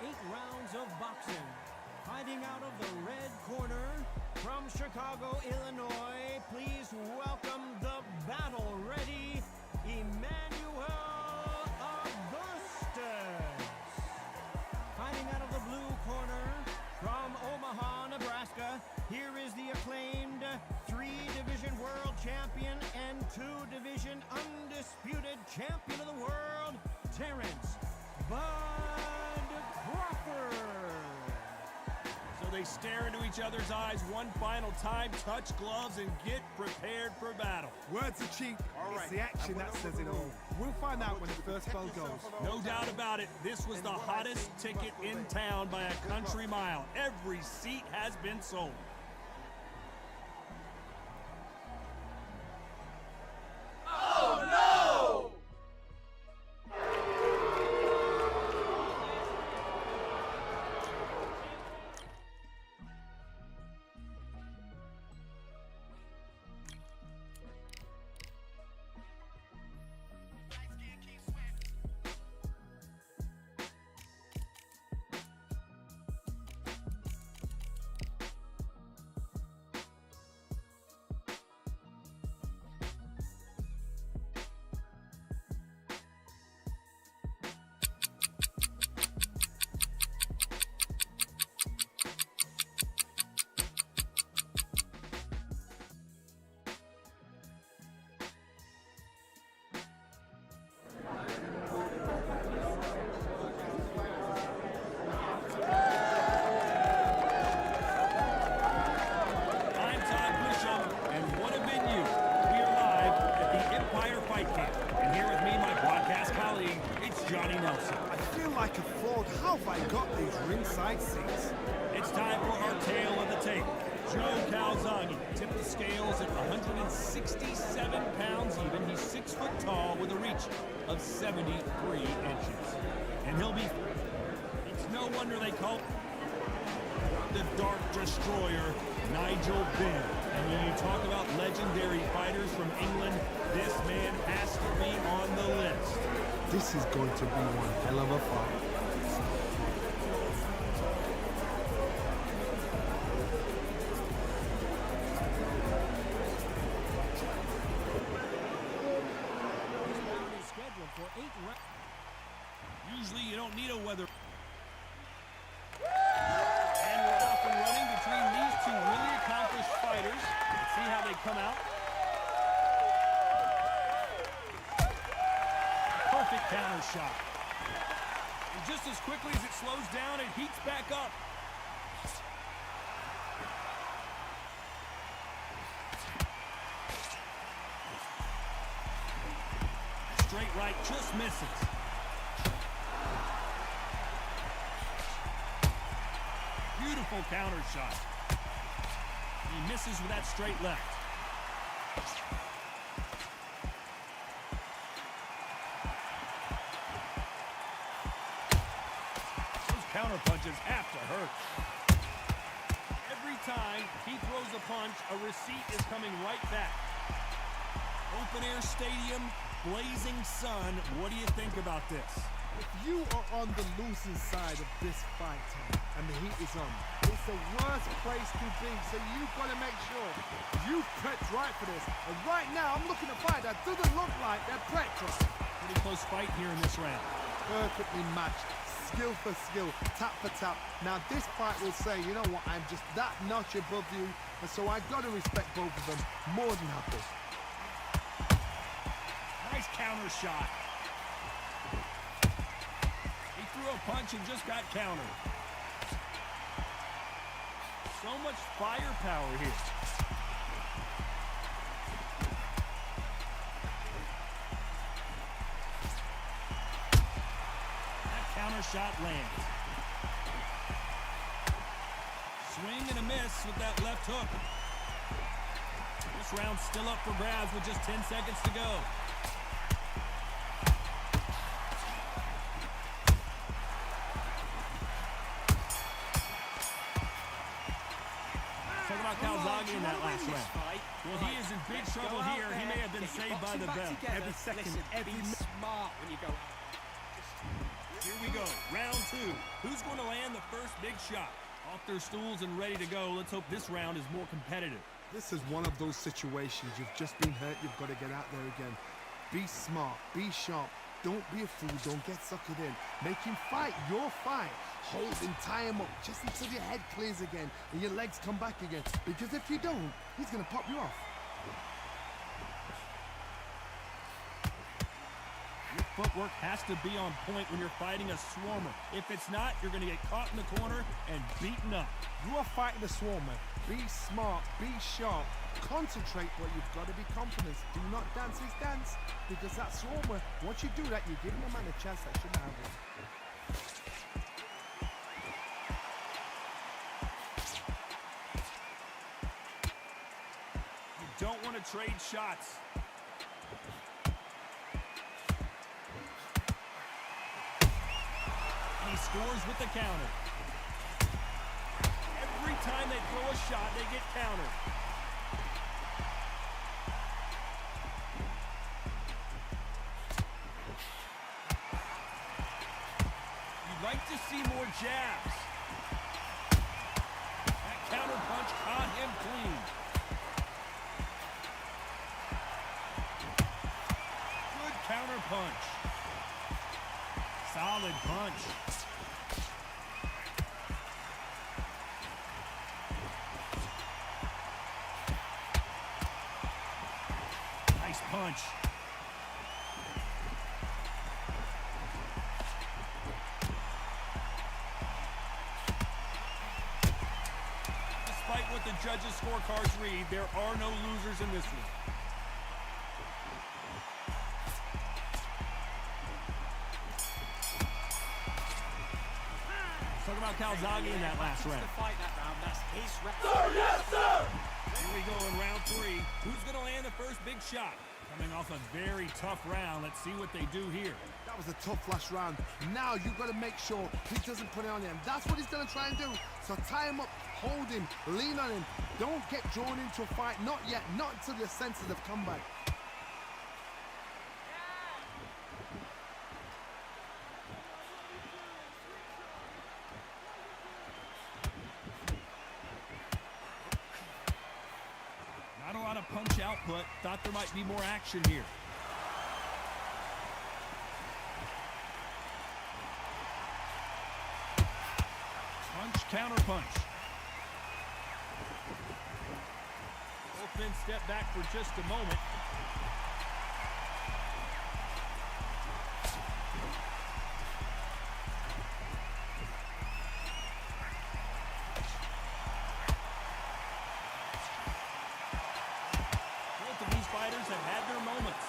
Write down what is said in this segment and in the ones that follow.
8 rounds of boxing. Fighting out of the red corner, from Chicago, Illinois, please welcome the battle-ready Emmanuel Augustus. Fighting out of the blue corner, from Omaha, Nebraska, here is the acclaimed 3-division world champion and 2-division undisputed champion of the world, Terrence Bud Crawford. So they stare into each other's eyes one final time, touch gloves, and get prepared for battle. Words are cheap. It's the action that says it all. We'll find out when the first bell goes. No doubt about it, this was the hottest ticket in town by a country mile. Every seat has been sold. How have I got these ringside seats? It's time for our tale of the tape. Joe Calzaghe tipped the scales at 167 pounds even. He's 6 foot tall with a reach of 73 inches. And he'll be... It's no wonder they call the Dark Destroyer Nigel Benn. And when you talk about legendary fighters from England, this man has to be on the list. This is going to be one hell of a fight. Usually you don't need a weather. And we're off and running between these two really accomplished fighters. Let's see how they come out. Perfect counter shot. And just as quickly as it slows down, it heats back up. Straight right just misses. Beautiful counter shot. He misses with that straight left. Those counter punches have to hurt. Every time he throws a punch, a receipt is coming right back. Open air stadium, blazing sun. What do you think about this? If you are on the losing side of this fight, and the heat is on, it's the worst place to be, so you've got to make sure you've prepped right for this. And right now, I'm looking at a fight that doesn't look like they're prepped right. Pretty close fight here in this round. Perfectly matched, skill for skill, tap for tap. Now this fight will say, you know what, I'm just that notch above you, and so I've got to respect both of them more than happy. Nice counter shot. He threw a punch and just got countered. So much firepower here. That counter shot lands. Swing and a miss with that left hook. This round's still up for grabs with just 10 seconds to go. Talk about Calzaghe in that last round. Well, he is in big trouble here. He may have been saved by the bell. Every second, every smart when you go out. Here we go, round two. Who's going to land the first big shot? Off their stools and ready to go. Let's hope this round is more competitive. This is one of those situations. You've just been hurt. You've got to get out there again. Be smart. Be sharp. Don't be a fool. Don't get suckered in. Make him fight your fight. Hold him, tie him up just until your head clears again and your legs come back again. Because if you don't, he's going to pop you off. Your footwork has to be on point when you're fighting a swarmer. If it's not, you're going to get caught in the corner and beaten up. You are fighting a swarmer. Be smart, be sharp, concentrate, but you've got to be confident. Do not dance his dance, because that swarmer, once you do that, you're giving a man a chance that shouldn't have it. You don't want to trade shots. And he scores with the counter. Every time they throw a shot, they get countered. You'd like to see more jabs. That counter punch caught him clean. Good counter punch. Solid punch. Punch. Despite what the judges' scorecards read, there are no losers in this one. Talk about Calzaghe in that last round. That's his round. Here we go in round three. Who's going to land the first big shot? Coming off a very tough round. Let's see what they do here. That was a tough last round. Now you've got to make sure he doesn't put it on him. That's what he's going to try and do. So tie him up, hold him, lean on him. Don't get drawn into a fight. Not yet. Not until your senses have come back. Not a lot of punch output. Thought there might be more action here. Punch, counter punch. Both men step back for just a moment. Fighters have had their moments.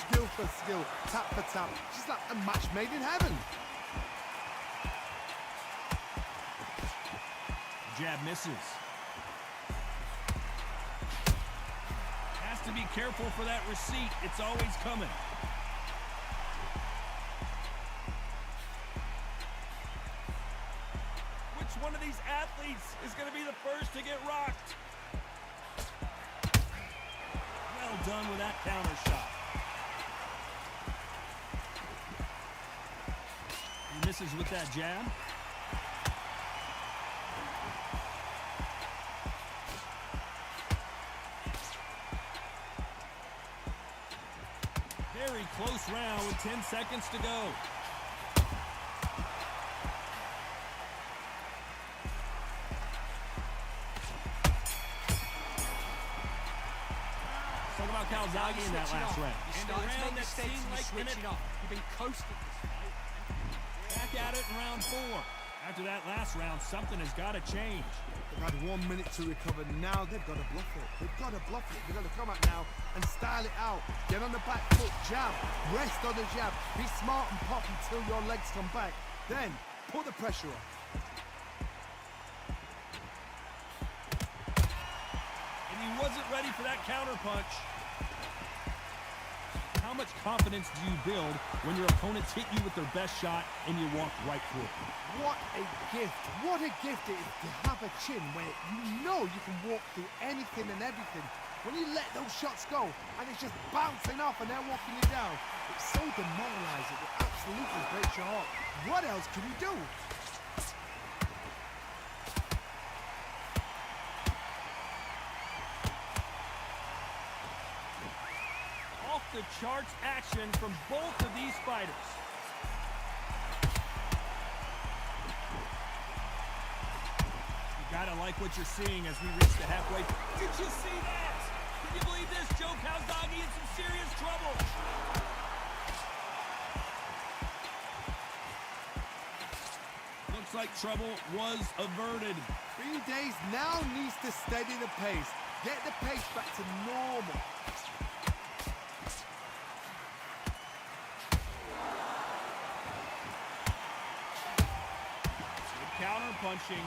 Skill for skill, tap for tap. Just like a match made in heaven. Jab misses. Has to be careful for that receipt. It's always coming. Which one of these athletes is going to be the first to get rocked? Well done with that counter shot. He misses with that jab. Very close round with 10 seconds to go. Talk about Calzaghe in that last round. And a round that seemed like switching up. You've been coasting. Back at it in round four. After that last round, something has got to change. They've had 1 minute to recover. Now they've got to bluff it. They've got to bluff it. They've got to come out now and style it out. Get on the back foot, jab. Rest on the jab. Be smart and pop until your legs come back. Then put the pressure on. And he wasn't ready for that counter punch. How much confidence do you build when your opponents hit you with their best shot and you walk right through it? What a gift. What a gift it is to have a chin where you know you can walk through anything and everything. When you let those shots go and it's just bouncing off and they're walking you down, it's so demoralizing. It absolutely breaks your heart. What else can you do? Off the charts action from both of these fighters. You gotta like what you're seeing as we reach the halfway. Did you see that? Can you believe this? Joe Calzaghe in some serious trouble. Looks like trouble was averted. 3 days now needs to steady the pace. Get the pace back to normal. Counter punching.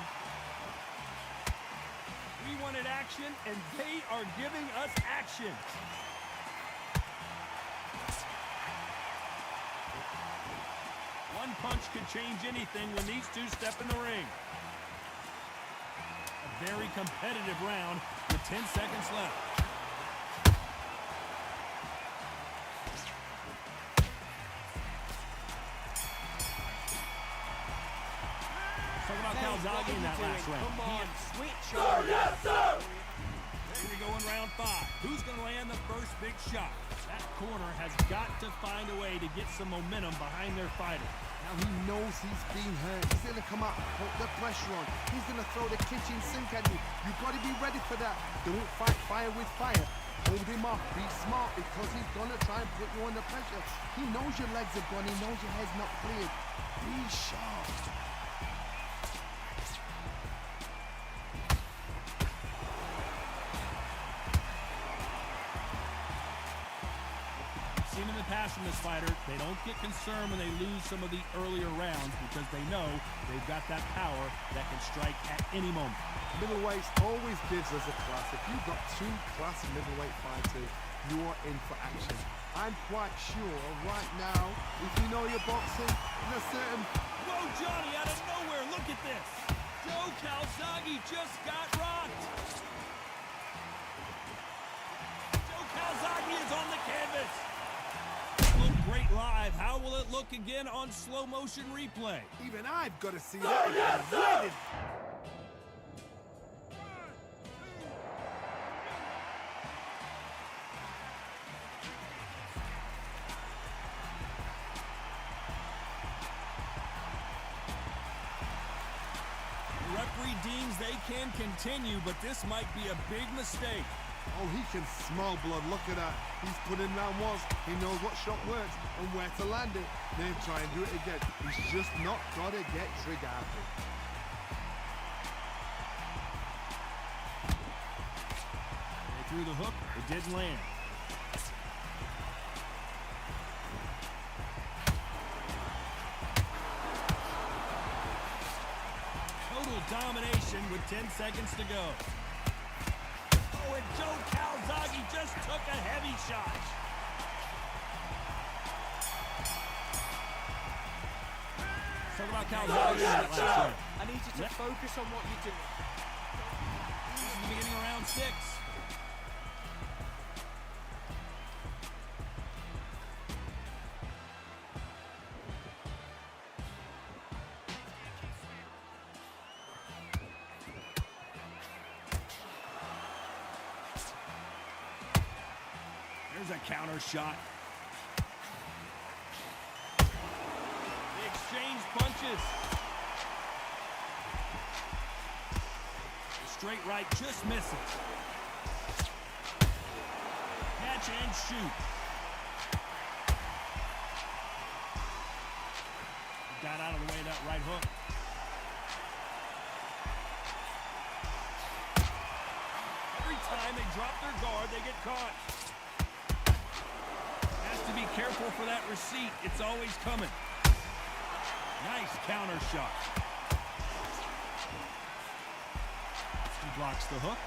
We wanted action, and they are giving us action. One punch could change anything when these two step in the ring. A very competitive round with 10 seconds left. Talk about Calzaghe in that last round. Come on, switch on. Yes, sir! Here we go in round 5. Who's going to land the first big shot? That corner has got to find a way to get some momentum behind their fighter. Now he knows he's been hurt. He's going to come out, put the pressure on. He's going to throw the kitchen sink at you. You've got to be ready for that. Don't fight fire with fire. Hold him off. Be smart because he's going to try and put you under pressure. He knows your legs are gone. He knows your head's not cleared. Be sharp. Seen in the past from this fighter, they don't get concerned when they lose some of the earlier rounds because they know they've got that power that can strike at any moment. Middleweights always gives us a class. If you've got 2 class middleweight fighters, you are in for action. I'm quite sure right now, if you know your boxing, there's a certain... Whoa, Johnny, out of nowhere, look at this. Joe Calzaghe just got rocked. Joe Calzaghe is on the canvas. Looked great live. How will it look again on slow motion replay? Even I've got to see that again. Where did... The referee deems they can continue, but this might be a big mistake. Oh, he can smell blood. Look at that. He's put in round once. He knows what shot works and where to land it. Then try and do it again. He's just not got to get trigger happy. They threw the hook. It didn't land. Total domination with 10 seconds to go. Oh, and Joe Calzaghe just took a heavy shot. Talk about Calzaghe in that last round. I need you to focus on what you're doing. This is the beginning of round 6. There's a counter shot. They exchange punches. The straight right just misses. Catch and shoot. Got out of the way of that right hook. Every time they drop their guard, they get caught. Has to be careful for that receipt. It's always coming. Nice counter shot. He blocks the hook.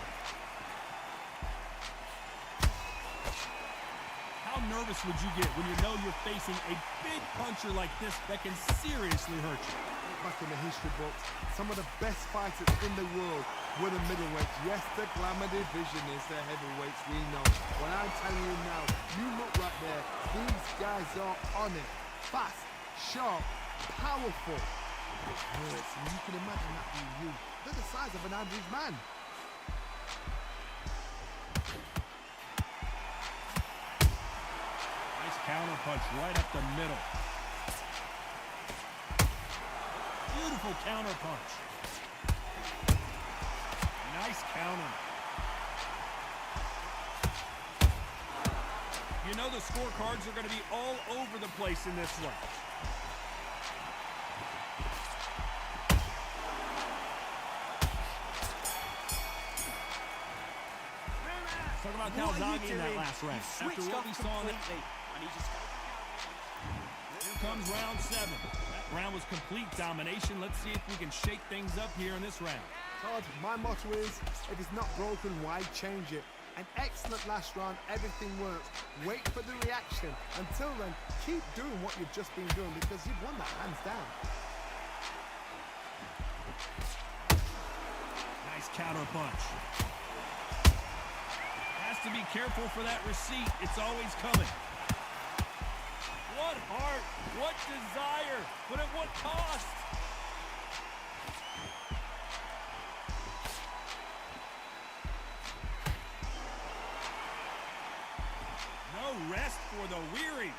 How nervous would you get when you know you're facing a big puncher like this that can seriously hurt you? Back in the history books, some of the best fighters in the world were the middleweights. Yes, the glamour division is the heavyweights, we know. But I'm telling you now, you look right there, these guys are on it. Fast, sharp, powerful. It hurts, and you can imagine that being you. They're the size of an average man. Nice counter punch right up the middle. Beautiful counter punch. Nice counter. You know the scorecards are going to be all over the place in this one. Talk about Calzaghe in that last round. After what we saw in that, here comes round 7. That round was complete domination. Let's see if we can shake things up here in this round. Todd, my motto is, if it's not broken, why change it? An excellent last round, everything works. Wait for the reaction. Until then, keep doing what you've just been doing because you've won that hands down. Nice counter punch. Has to be careful for that receipt. It's always coming. What heart, what desire, but at what cost? No rest for the weary.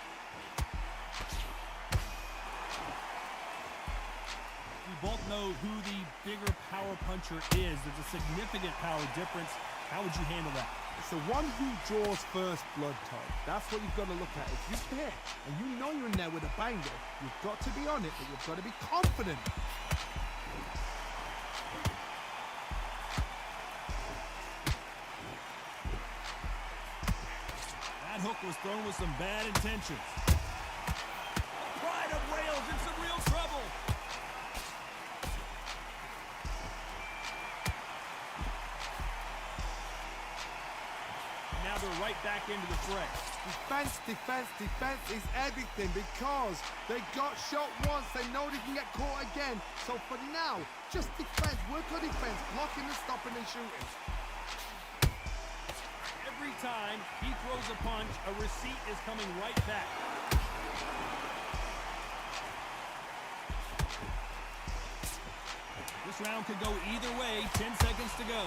We both know who the bigger power puncher is. There's a significant power difference. How would you handle that? It's the one who draws first blood, Todd. That's what you've got to look at. If you're there and you know you're in there with a banger, you've got to be on it, but you've got to be confident. That hook was thrown with some bad intentions. Pride of Wales in some real trouble. Now they're right back into the fray. Defense, defense, defense is everything because they got shot once. They know they can get caught again. So for now, just defense. Work on defense. Blocking and stopping and shooting. Every time he throws a punch, a receipt is coming right back. This round could go either way. 10 seconds to go.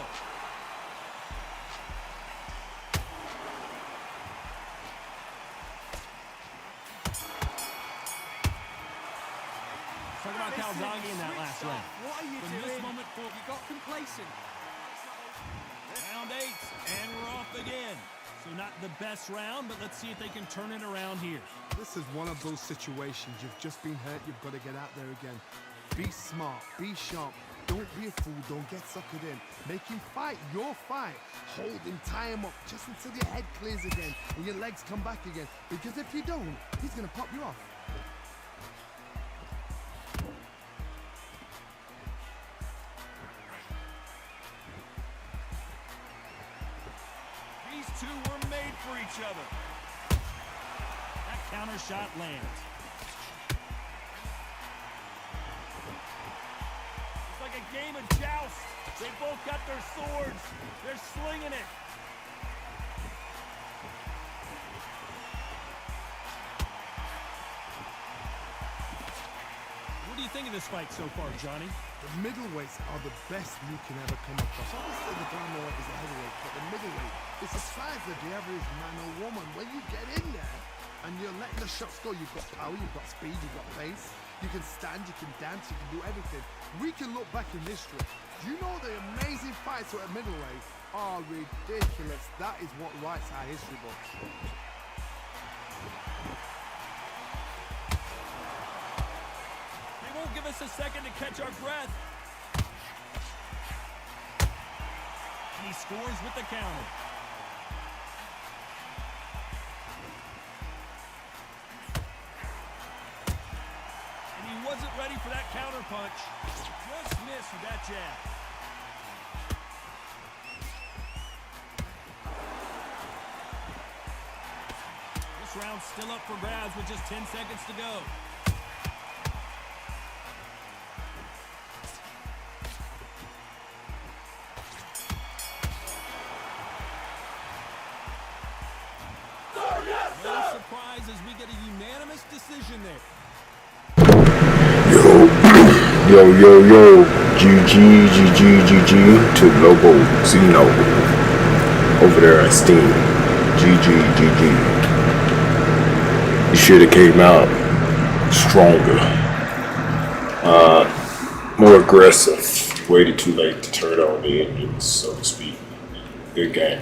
Talk about Calzaghe in that last round. What are you From doing? this moment forward, You got complacent. round 8, and we're off again. So not the best round, but let's see if they can turn it around here. This is one of those situations. You've just been hurt. You've got to get out there again. Be smart. Be sharp. Don't be a fool. Don't get suckered in. Make him fight your fight. Hold him, tie him up just until your head clears again and your legs come back again. Because if you don't, he's going to pop you off. These two were made for each other. That counter shot lands. It's like a game of joust. They both got their swords. They're slinging it. What do you think of this fight so far, Johnny? The middleweights are the best you can ever come across. Obviously, the bantamweight is a heavyweight, but the middleweight is the size of the average man or woman. When you get in there and you're letting the shots go, you've got power, you've got speed, you've got pace. You can stand, you can dance, you can do everything. We can look back in history. You know the amazing fights at middleweight are ridiculous. That is what writes our history books. They won't give us a second to catch our breath. And he scores with the counter. And he wasn't ready for that counter punch. Just missed with that jab. This round's still up for grabs with just 10 seconds to go. No surprise as we get a unanimous decision there. Yo, yo, yo, GG, GG, GG to Lobo Zeno over there at Steam. GG, GG. You should have came out stronger, more aggressive. Waited too late to turn on the engines, so to speak. Good game.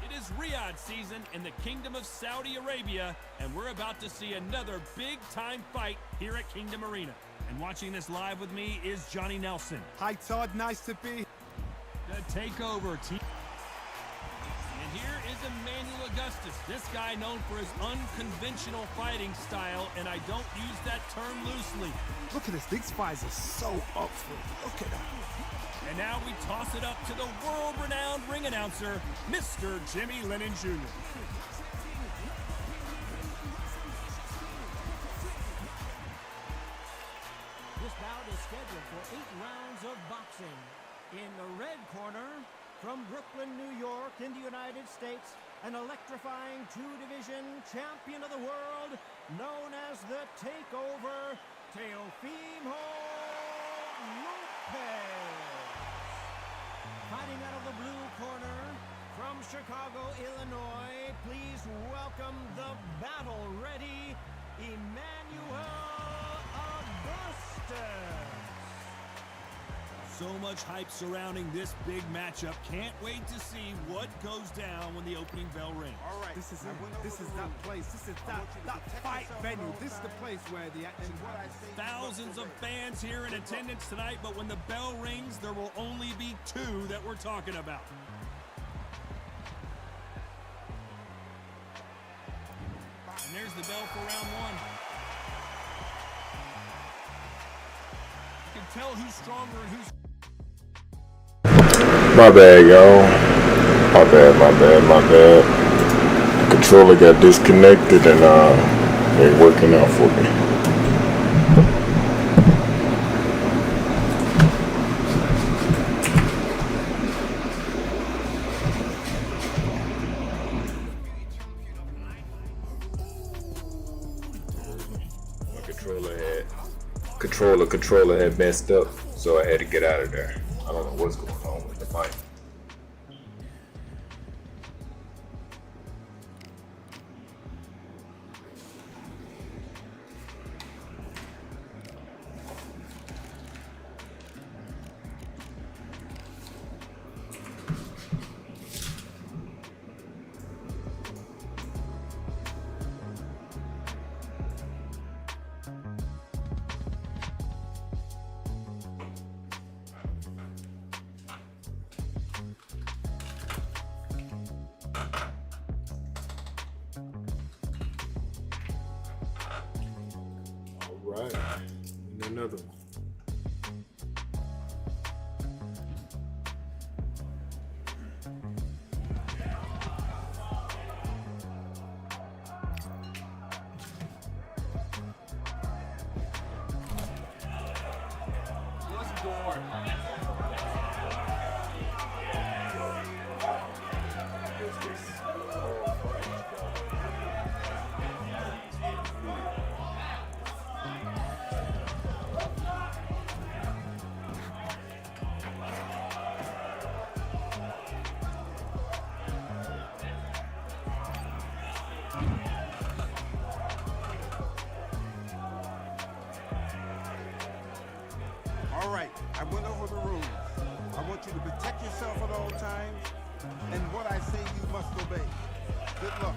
It is Riyadh season in the Kingdom of Saudi Arabia, and we're about to see another big-time fight here at Kingdom Arena. And watching this live with me is Johnny Nelson. Hi, Todd. Nice to be. The takeover team. And here is Emmanuel Augustus. This guy known for his unconventional fighting style, and I don't use that term loosely. Look at this. These fighters are so up for it. Look at that. And now we toss it up to the world-renowned ring announcer, Mr. Jimmy Lennon Jr. This bout is scheduled for 8 rounds of boxing. In the red corner, from Brooklyn, New York, in the United States, an electrifying 2-division champion of the world, known as the Takeover, Teofimo Lopez. Fighting out of the blue corner, from Chicago, Illinois, please welcome the battle-ready Emmanuel Augustus. So much hype surrounding this big matchup. Can't wait to see what goes down when the opening bell rings. All right. This is it. This is that place. This is that fight venue. This is the place where the action happens. Thousands of fans here in attendance tonight, but when the bell rings, there will only be 2 that we're talking about. And there's the bell for round 1. You can tell who's stronger and who's... My bad, y'all. My bad. Controller got disconnected and ain't working out for me. My controller had messed up, so I had to get out of there. I don't know what's going on with the mic. Right, and another one. All right, I went over the rules. I want you to protect yourself at all times, and what I say you must obey. Good luck.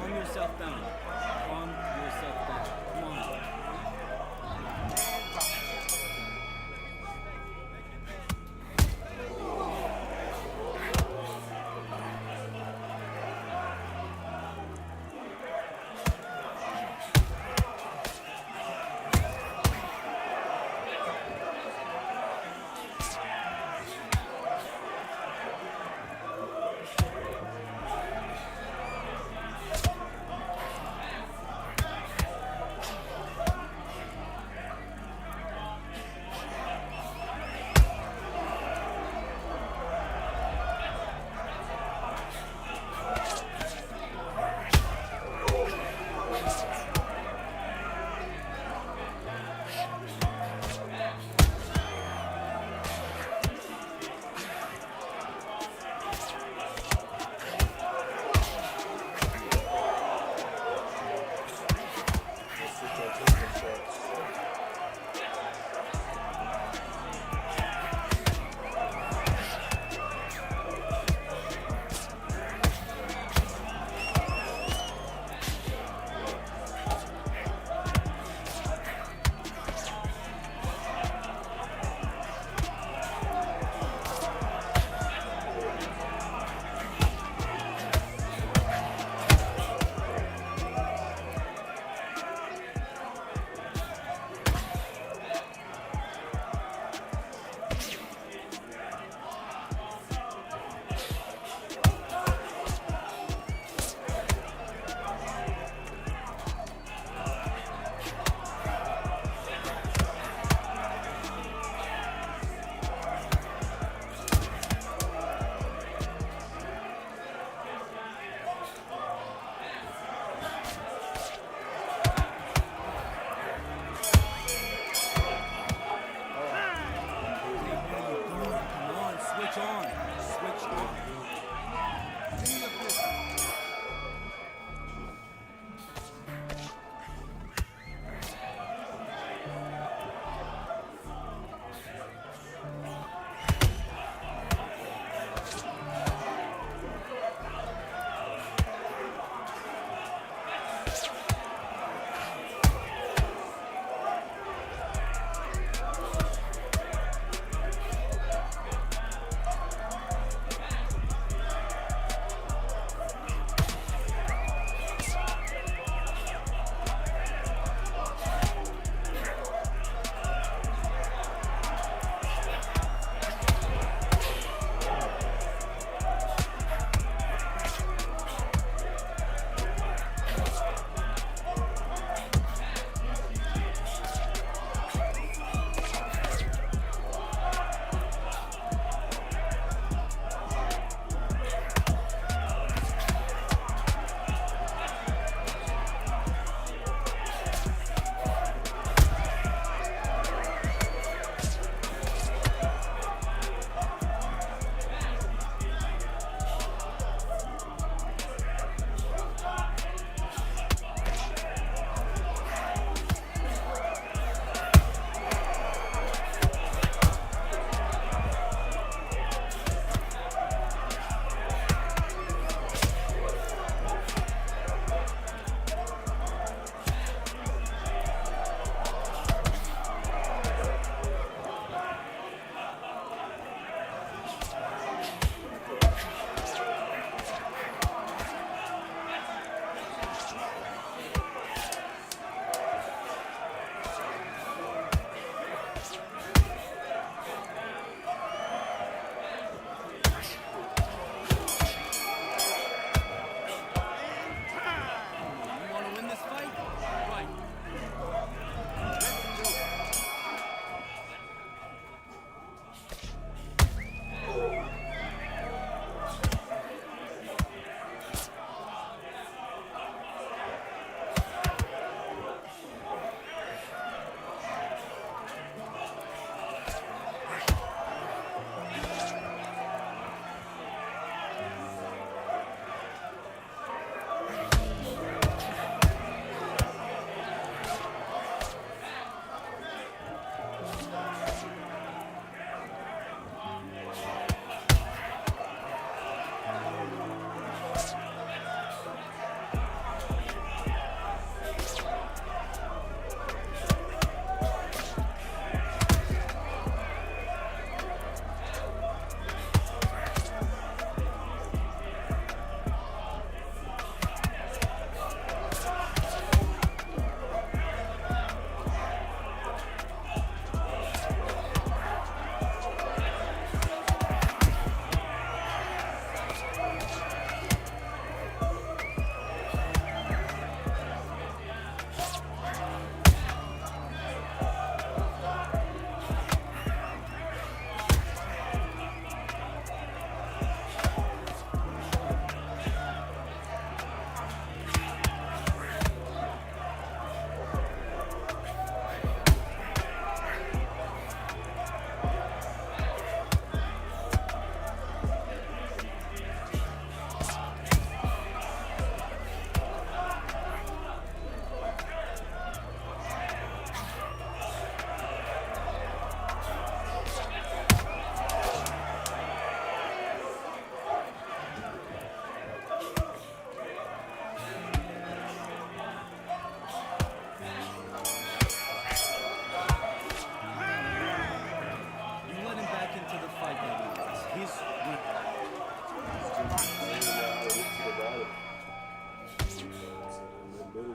Calm yourself down. Calm yourself down. Come on.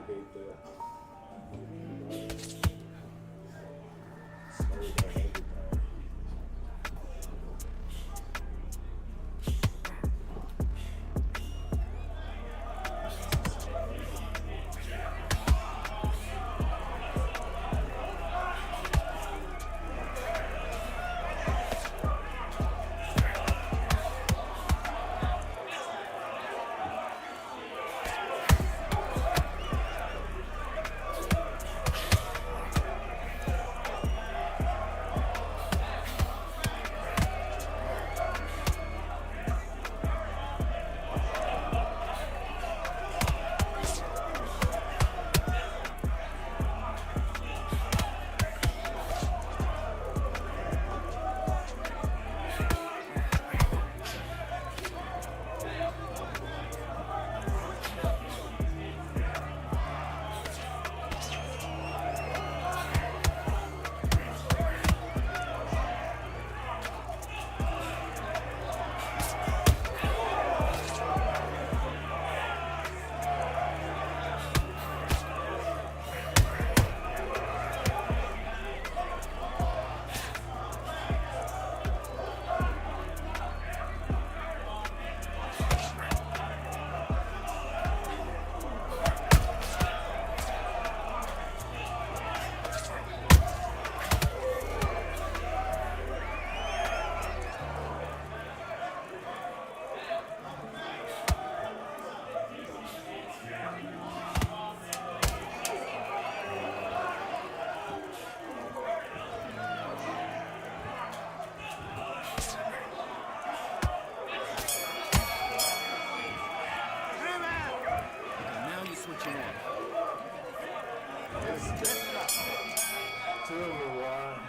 gate there. Slow down everything. Now you're switching on. Tell me why.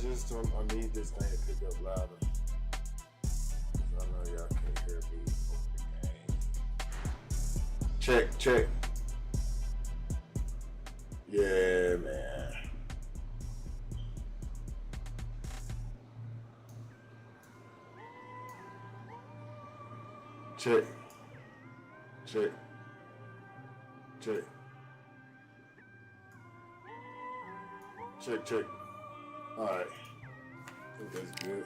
I need this thing to pick up louder. I know y'all can't hear me over the game. Check. Yeah, man. Check. All right. I think that's good.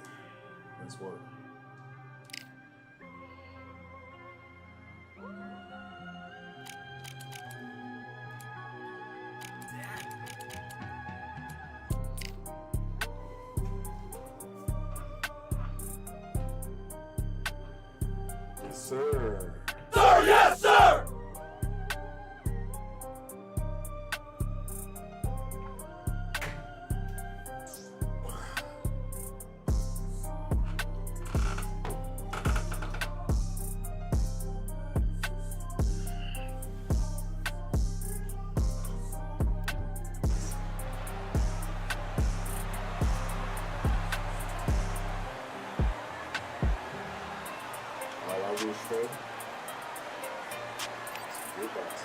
Let's work. Yes, sir. Sir, yes, sir!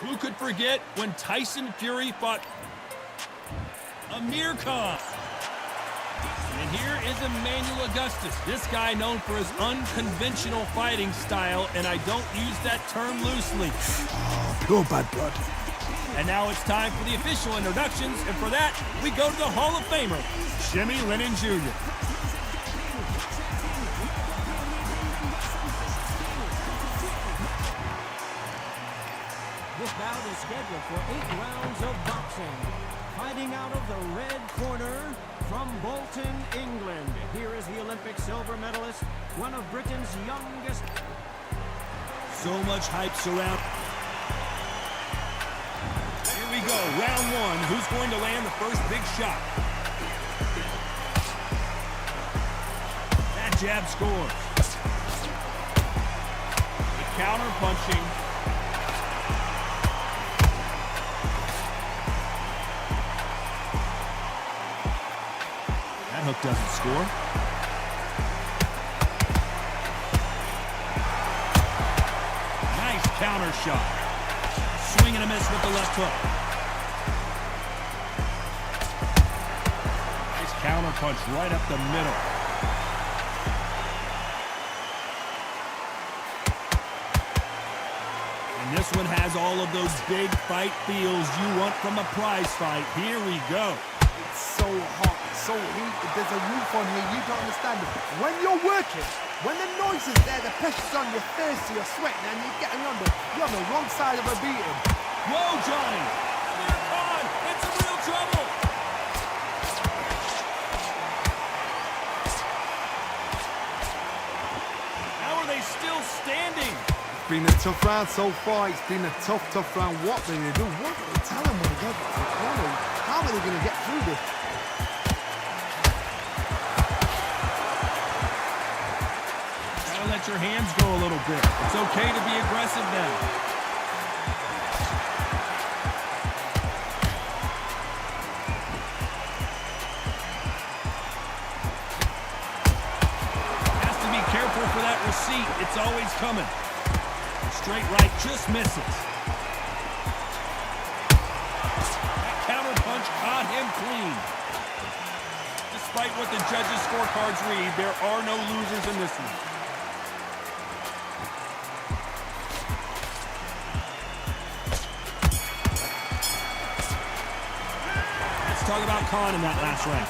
Who could forget when Tyson Fury fought Amir Khan? And here is Emmanuel Augustus, this guy known for his unconventional fighting style, and I don't use that term loosely. Pure bad blood. And now it's time for the official introductions, and for that, we go to the Hall of Famer, Jimmy Lennon Jr. This bout is scheduled for 8 rounds of boxing. Fighting out of the red corner from Bolton, England. Here is the Olympic silver medalist, one of Britain's youngest. So much hype surround. Here we go, round one. Who's going to land the first big shot? That jab scores. The counter punching. That hook doesn't score. Nice counter shot. Swing and a miss with the left hook. Nice counter punch right up the middle. And this one has all of those big fight feels you want from a prize fight. Here we go. So hot, so heated, there's a roof on here, you don't understand it. When you're working, when the noise is there, the pressure's on, you're thirsty, you're sweating, and you're getting under, you're on the wrong side of a beating. Whoa, Johnny! Amir Khan, it's some real trouble! How are they still standing? It's been a tough round so far, it's been a tough round. What are they going to do? What do they tell them when they get back to the corner? How are they going to get through this? Gotta let your hands go a little bit. It's okay to be aggressive now. Has to be careful for that receipt. It's always coming. Straight right just misses. That counter punch caught him clean. Despite what the judges' scorecards read, there are no losers in this one. Let's talk about Khan in that last round.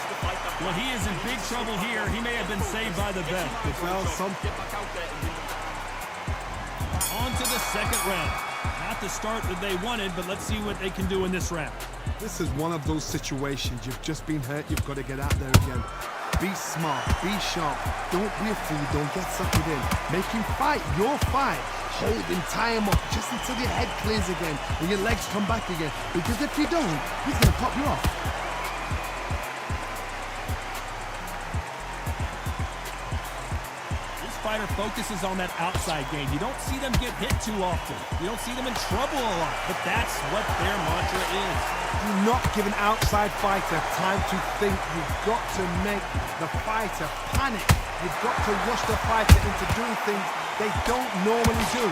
Well, he is in big trouble here. He may have been saved by the bet. Well, On to the second round. Not the start that they wanted, but let's see what they can do in this round. this is one of those situations. You've just been hurt, you've got to get out there again. Be smart, be sharp, don't be a fool, don't get suckered in. Make him fight your fight. Hold him, tie him up, just until your head clears again and your legs come back again. Because if you don't, he's going to pop you off. fighter focuses on that outside game. You don't see them get hit too often. You don't see them in trouble a lot, but that's what their mantra is. Do not give an outside fighter time to think. You've got to make the fighter panic. You've got to rush the fighter into doing things they don't normally do.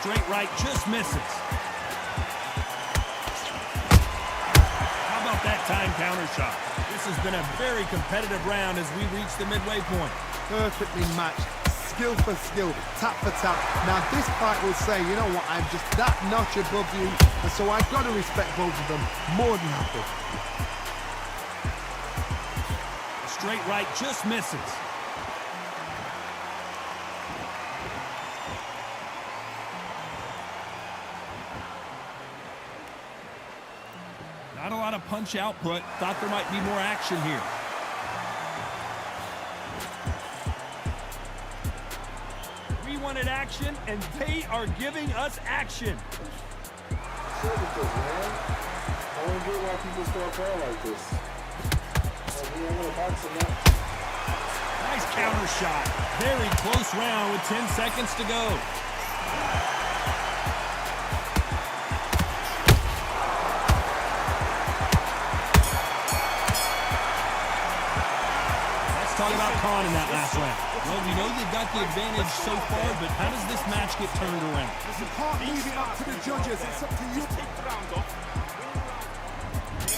Straight right just misses. How about that time counter shot? This has been a very competitive round as we reach the midway point. Perfectly matched, skill for skill, tap for tap. Now this fight will say, you know what, I'm just that notch above you, and so I've got to respect both of them more than happy. Straight right just misses. Not a lot of punch output. Thought there might be more action here. We wanted action, and they are giving us action. Sure, because, man, I don't get why people start playing like this. We ain't gonna box him up. Nice counter shot. Very close round with 10 seconds to go. Talk about Khan in that last round. Well, we know they've got the advantage so far, but how does this match get turned around? You can't leave it up to the judges. It's up to you.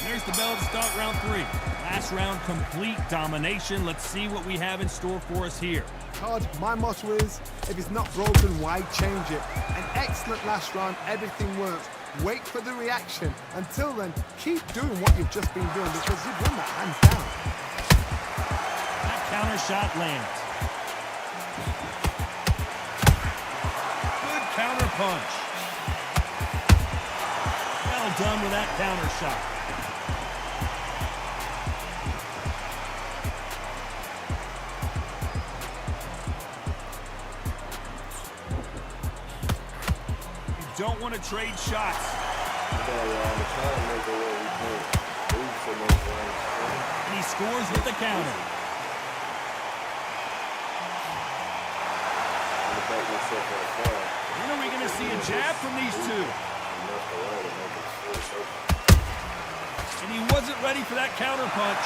There's the bell to start round 3. Last round, complete domination. Let's see what we have in store for us here. Todd, my motto is, if it's not broken, why change it? An excellent last round, everything works. Wait for the reaction. Until then, keep doing what you've just been doing because you've won that hands down. Counter shot lands. Good counter punch. Well done with that counter shot. You don't want to trade shots. And he scores with the counter. When are we going to see a jab from these two? And he wasn't ready for that counter punch.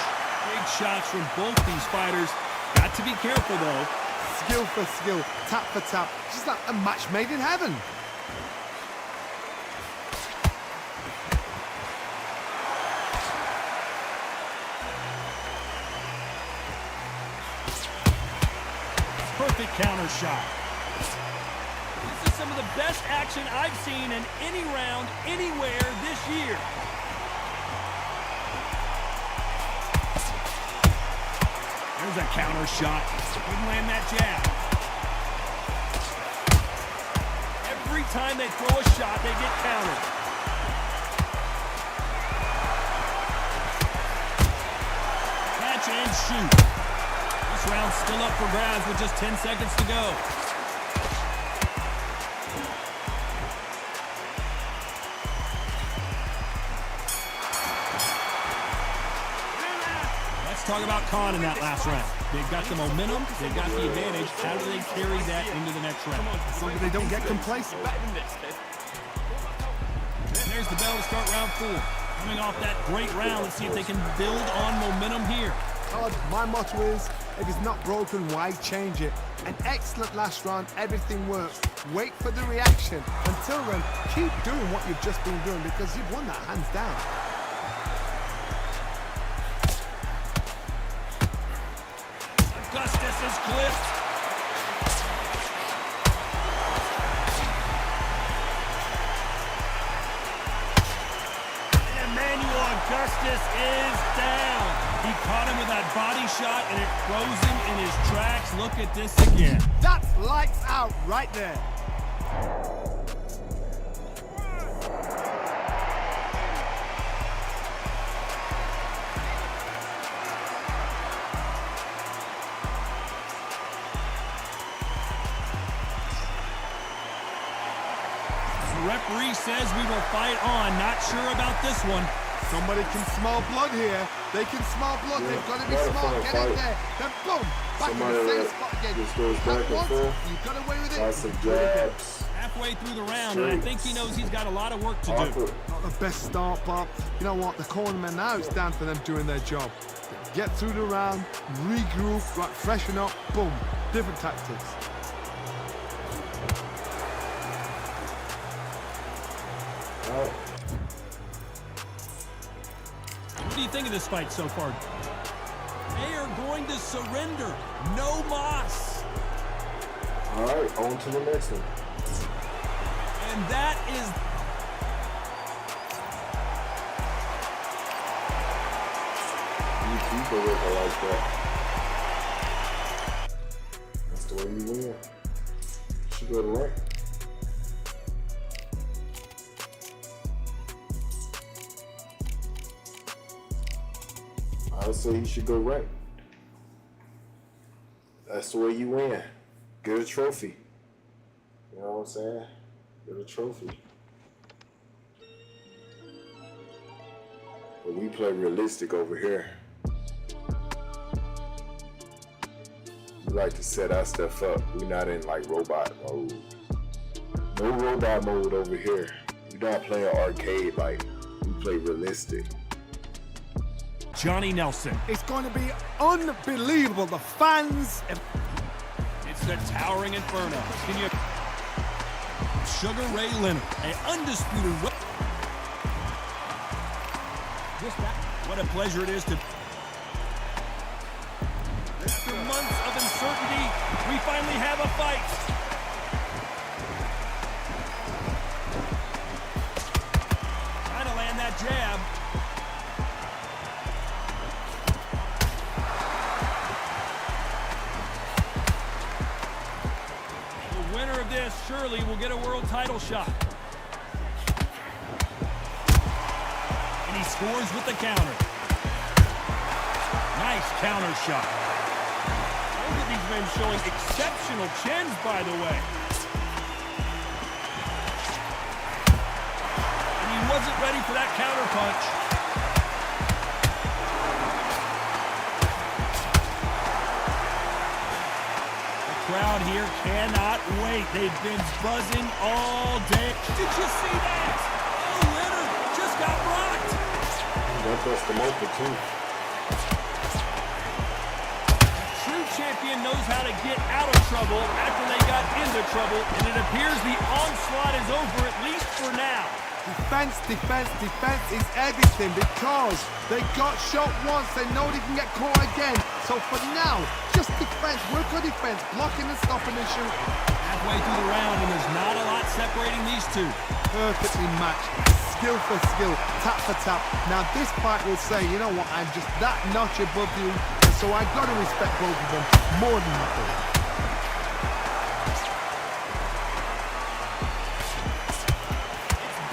Big shots from both these fighters. Got to be careful, though. Skill for skill, tap for tap. Just like a match made in heaven. Perfect counter shot. This is some of the best action I've seen in any round, anywhere this year. There's a counter shot. Couldn't land that jab. Every time they throw a shot, they get countered. Catch and shoot. This round's still up for grabs with just 10 seconds to go. Talk about Khan in that last round. They've got the momentum, they've got the advantage. How do they carry that into the next round? So that they don't get complacent. And there's the bell to start round 4. Coming off that great round, let's see if they can build on momentum here. Todd, my motto is, if it's not broken, why change it? An excellent last round, everything works. Wait for the reaction. Until then, keep doing what you've just been doing because you've won that hands down. Augustus is clipped. And Emmanuel Augustus is down. He caught him with that body shot and it froze him in his tracks. Look at this again. That's lights out right there. The referee says we will fight on. Not sure about this one. Somebody can smell blood here. They can smell blood. Yeah, They've got to be gotta smart. find Get fight. in there. Then boom, back Somebody in the same that spot again. just goes back and Once, forth. you got away with it. Lots of you do it again. jabs. Halfway through the round, and I think he knows he's got a lot of work to do. Awkward. Not the best start, but you know what? The cornermen now, it's down to them doing their job. Get through the round, regroup, right, freshen up, boom. Different tactics. All right. What do you think of this fight so far? They are going to surrender. No mas. All right, on to the next one. And that is... You keep a worker like that. That's the way you win. Should go to rank. I would say he should go rank. That's the way you win. Get a trophy. You know what I'm saying? Get a trophy. But we play realistic over here. We like to set our stuff up. We're not in like robot mode. No robot mode over here. We're not playing arcade like we play realistic. Johnny Nelson. It's going to be unbelievable. The fans. It's the towering inferno. Can you... Sugar Ray Leonard, an undisputed... What a pleasure it is to... After months of uncertainty, we finally have a fight. Trying to land that jab. The winner of this surely will get a world title shot. And he scores with the counter. Nice counter shot. Both of these men showing exceptional chins, by the way. And he wasn't ready for that counter punch. The crowd here cannot wait. They've been buzzing all day. Did you see that? Oh, Leonard just got rocked. That bust them open too. True champion knows how to get out of trouble after they got into trouble, and it appears the onslaught is over, at least for now. Defense, defense, defense is everything because they got shot once. They know they can get caught again. So for now, just defense, work on defense, blocking and stopping and shooting. Halfway through the round, and there's not a lot separating these two. Perfectly matched, skill for skill, tap for tap. Now this fight will say, you know what, I'm just that notch above you, and so I've got to respect both of them more than nothing.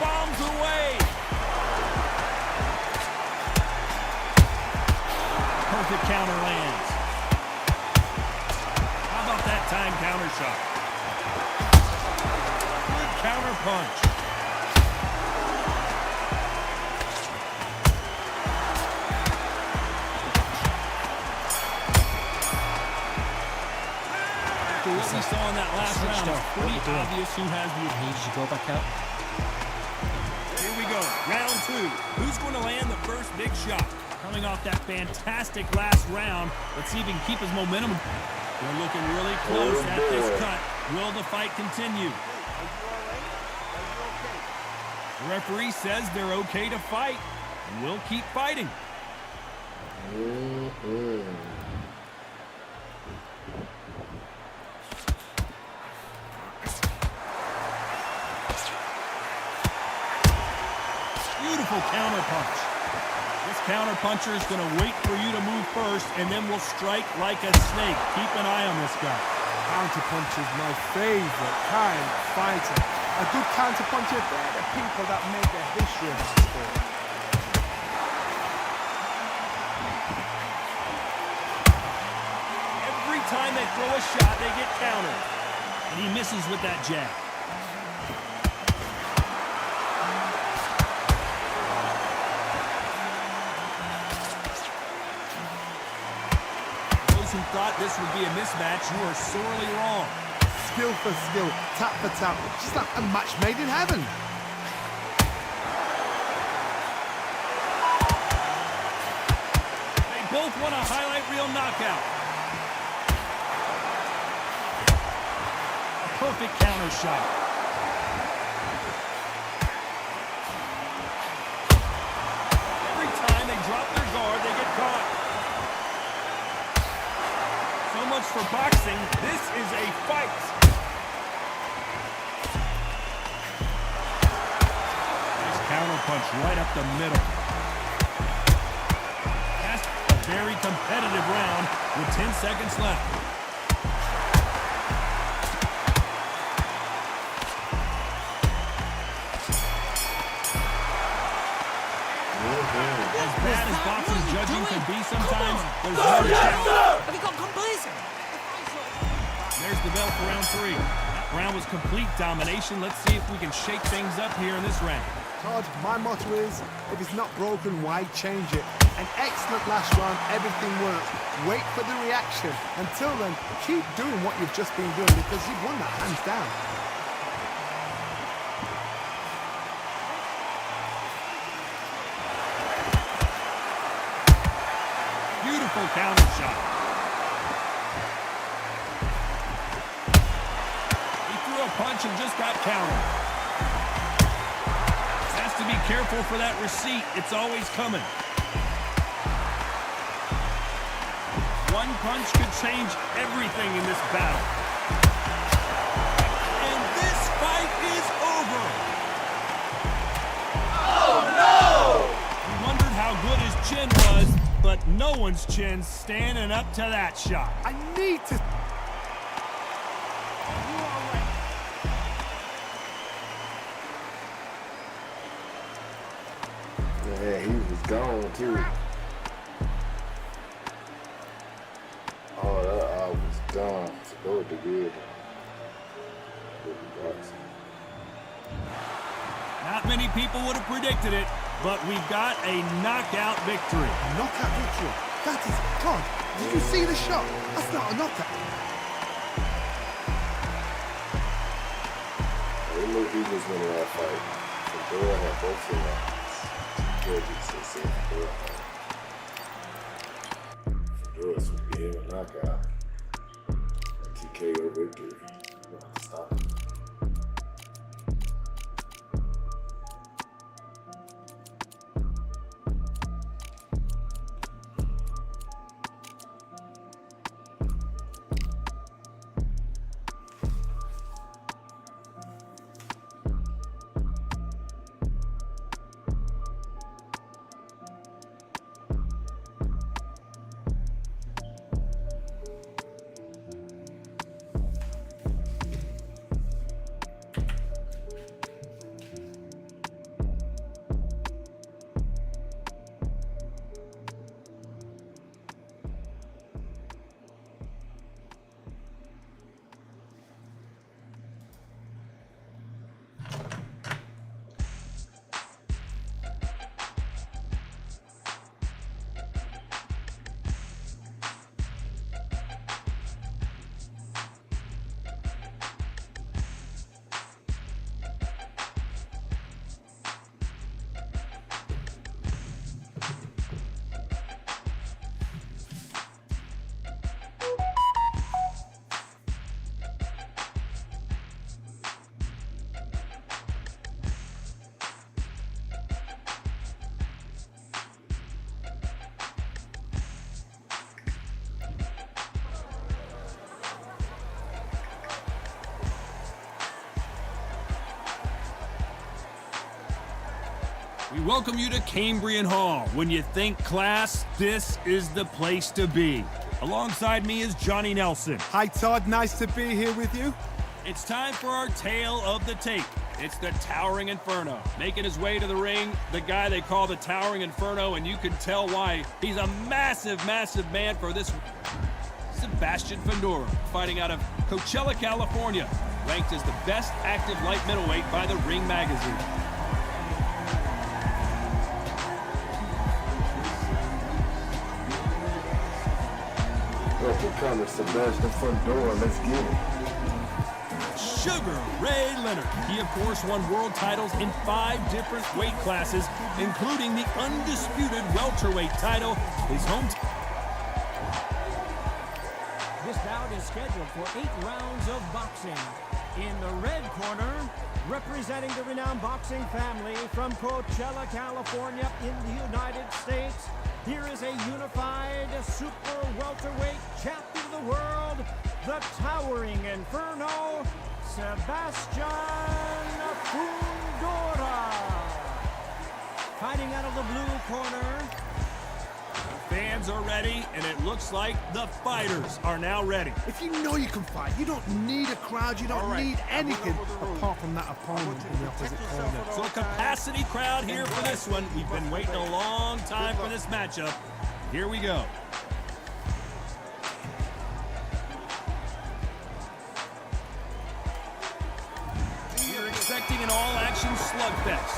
Bombs away. Perfect counter lands. How about that time counter shot? Good counter punch. After what we saw in that last round, it's pretty obvious who has the advantage. He should go back out. Here we go, round two. Who's going to land the first big shot? Coming off that fantastic last round, let's see if he can keep his momentum. They're looking really close at this cut. Will the fight continue? The referee says they're okay to fight, and we'll keep fighting. Beautiful counter punch. This counter puncher is going to wait for you to move first, and then will strike like a snake. Keep an eye on this guy. Counter punch is my favorite kind of fighter. A good counter puncher, they're the people that make the history of this sport. Every time they throw a shot, they get countered. And he misses with that jab. this would be a mismatch, you are sorely wrong. Skill for skill, tap for tap, just like a match made in heaven. They both want a highlight reel knockout. A perfect counter shot. Every time they drop their guard, they get caught. So much for boxing. This is a fight. Nice counter punch right up the middle. That's a very competitive round with 10 seconds left. As bad as boxing judging can be sometimes, there's no doubt. Have you got complacent? There's the bell for round 3. That round was complete domination. Let's see if we can shake things up here in this round. Todd, my motto is, if it's not broken, why change it? An excellent last round, everything works. Wait for the reaction. Until then, keep doing what you've just been doing because you've won that hands down. Beautiful counter shot. He threw a punch and just got countered. Has to be careful for that receipt. It's always coming. One punch could change everything in this battle. And this fight is over. Oh, no! We wondered how good his chin was, but no one's chin's standing up to that shot. I need to... Yeah, he was gone too. Oh, that eye was gone. To go with the good. Not many people would have predicted it, but we've got a knockout victory. Knockout victory. That is... Todd, did you see the shot? That's not a knockout. We knew he was winning that fight. Fedora had both of them. Judges said Fedora's would be him a knockout. TKO victory. You don't have to stop him. We welcome you to Cambrian Hall. When you think class, this is the place to be. Alongside me is Johnny Nelson. Hi, Todd. Nice to be here with you. It's time for our tale of the tape. It's the Towering Inferno. Making his way to the ring, the guy they call the Towering Inferno, and you can tell why. He's a massive, massive man for this. Sebastian Fedora, fighting out of Coachella, California, ranked as the best active light middleweight by the Ring magazine. Well, for trying to smash the front door. Let's get it. Sugar Ray Leonard. He, of course, won world titles in 5 different weight classes, including the undisputed welterweight title. His home. This bout is scheduled for 8 rounds of boxing. In the red corner, representing the renowned boxing family from Coachella, California in the United States, here is a unified super welterweight champion of the world, the towering Inferno, Sebastian Fundora. Fighting out of the blue corner. Fans are ready, and it looks like the fighters are now ready. If you know you can fight, you don't need a crowd, you don't need anything apart from that opponent in the opposite corner. So a capacity crowd here for this one. We've been waiting a long time for this matchup. Here we go. You're expecting an all-action slugfest.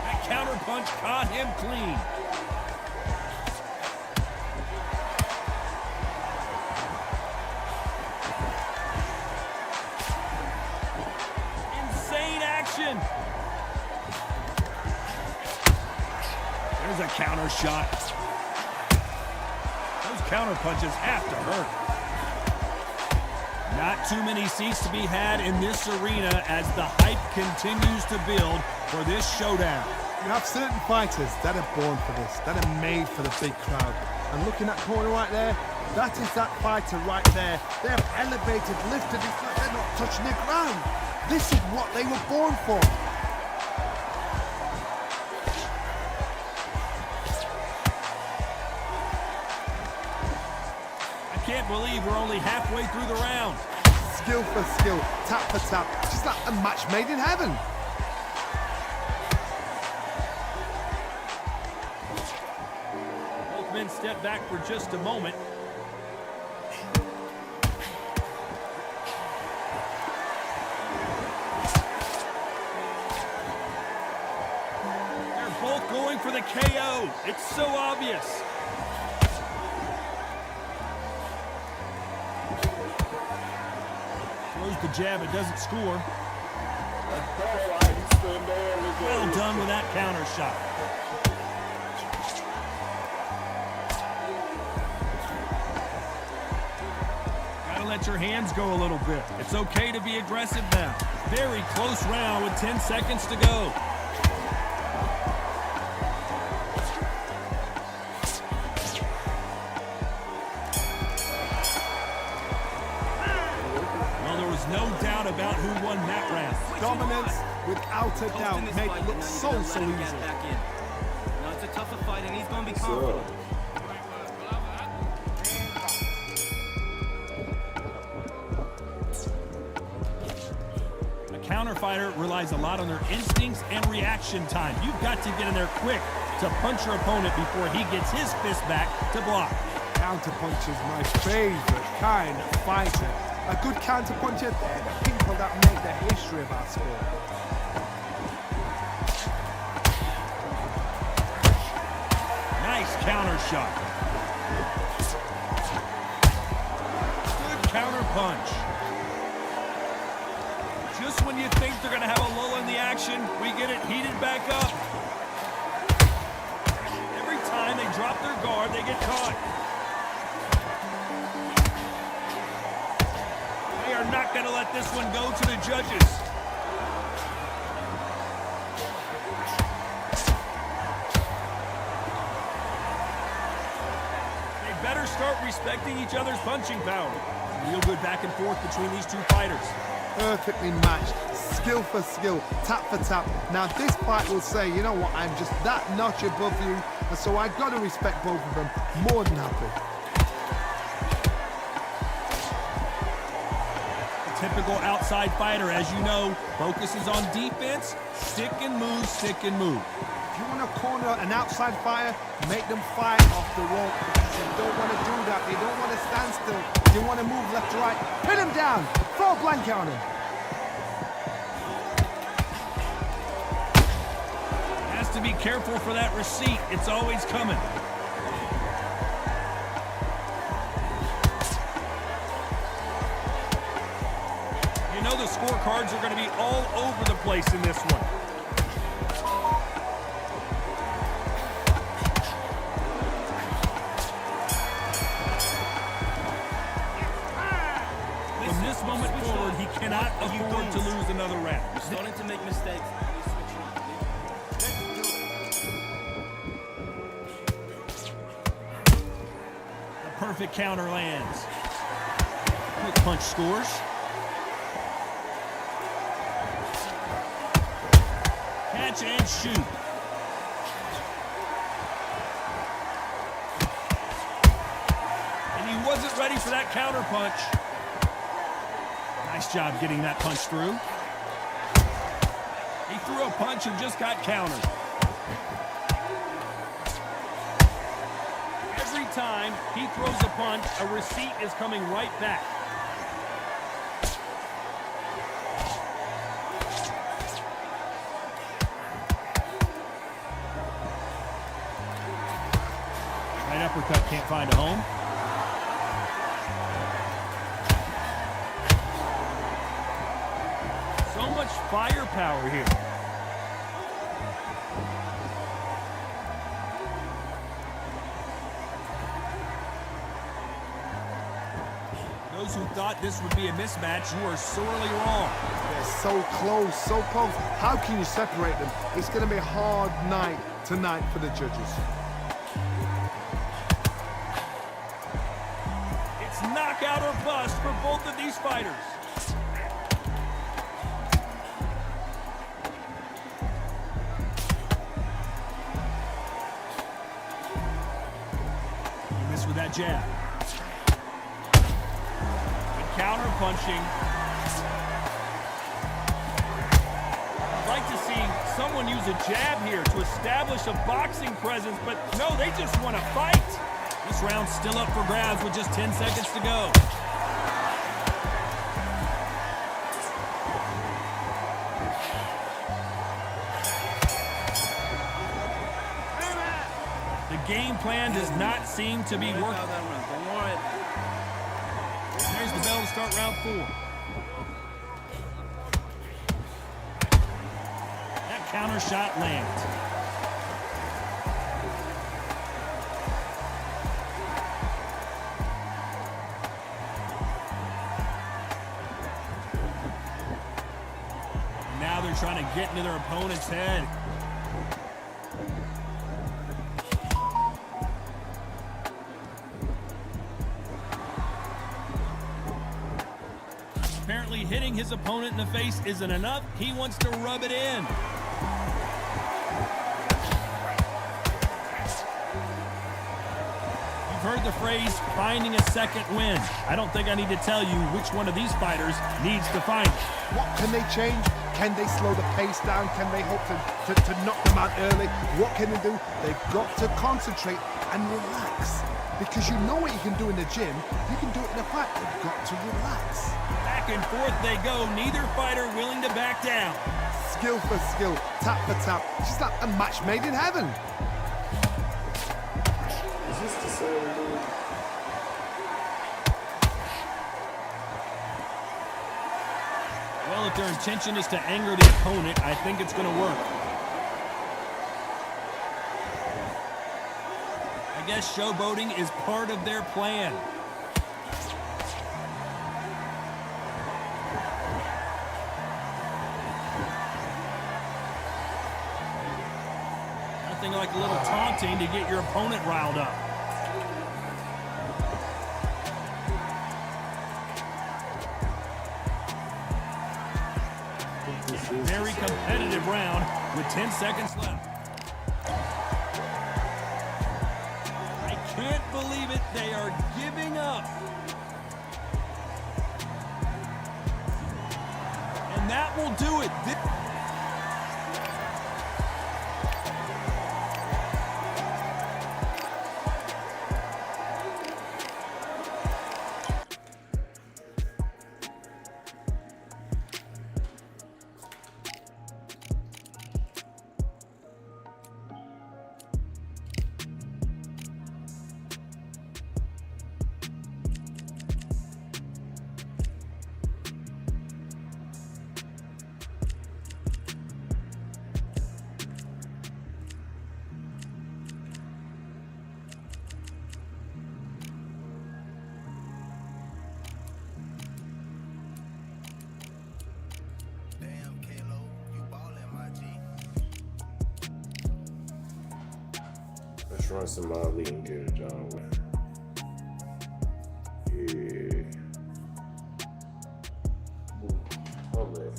That counter punch caught him clean. Insane action. There's a counter shot. Those counter punches have to hurt. Not too many seats to be had in this arena as the hype continues to build for this showdown. You have certain fighters that are born for this, that are made for the big crowd. And looking at that corner right there, that is that fighter right there. They have elevated, lifted, it's like they're not touching the ground. This is what they were born for. I can't believe we're only halfway through the round. Skill for skill, tap for tap, just like a match made in heaven. Both men step back for just a moment. They're both going for the KO. It's so obvious. Throws the jab, it doesn't score. Well done with that counter shot. Gotta let your hands go a little bit. It's okay to be aggressive now. Very close round with 10 seconds to go. No doubt about who won that round. Dominance, without a doubt, make it look so easy. Back in. Now it's a tougher fight, and he's going to be confident. A counter fighter relies a lot on their instincts and reaction time. You've got to get in there quick to punch your opponent before he gets his fist back to block. Counter punch is my favorite kind of fighter. A good counter puncher, they're the people that make the history of our sport. Nice counter shot. Good counter punch. Just when you think they're going to have a lull in the action, we get it heated back up. Every time they drop their guard, they get caught. They are not going to let this one go to the judges. They better start respecting each other's punching power. Real good back and forth between these two fighters. Perfectly matched, skill for skill, tap for tap. Now this fight will say, you know what, I'm just that notch above you, and so I've got to respect both of them more than happy. Typical outside fighter, as you know, focuses on defense, stick and move, stick and move. If you want to corner an outside fighter, make them fight off the rope. Because they don't want to do that. They don't want to stand still. They want to move left to right. Pin him down. Throw a blanket on him. Has to be careful for that receipt. It's always coming. You know the scorecards are going to be all over the place in this one. From this moment forward, he cannot afford to lose another round. You're starting to make mistakes. The perfect counter lands. Quick punch scores. Catch and shoot. And he wasn't ready for that counter punch. Nice job getting that punch through. He threw a punch and just got countered. Every time he throws a punch, a receipt is coming right back. Right uppercut can't find a home. So much firepower here. Those who thought this would be a mismatch, you are sorely wrong. They're so close, so close. How can you separate them? It's going to be a hard night tonight for the judges. It's knockout or bust for both of these fighters. He missed with that jab. Counter punching. I'd like to see someone use a jab here to establish a boxing presence, but no, they just want to fight. This round's still up for grabs with just 10 seconds to go. The game plan does not seem to be working. Don't worry. There's the bell to start round 4. That counter shot lands. And now they're trying to get into their opponent's head. Apparently hitting his opponent in the face isn't enough. He wants to rub it in. You've heard the phrase, finding a second win. I don't think I need to tell you which one of these fighters needs to find it. What can they change? Can they slow the pace down? Can they hope to knock them out early? What can they do? They've got to concentrate and relax. Because you know what you can do in the gym, you can do it in a fight. They've got to relax. Back and forth they go, neither fighter willing to back down. Skill for skill, tap for tap. It's like a match made in heaven. Is this the same dude? Well, if their intention is to anger the opponent, I think it's going to work. I guess showboating is part of their plan. Nothing like a little taunting to get your opponent riled up. Very competitive round with 10 seconds left. I can't believe it. They are giving up. And that will do it. run some lead and get it done with. Yeah. I'm ready.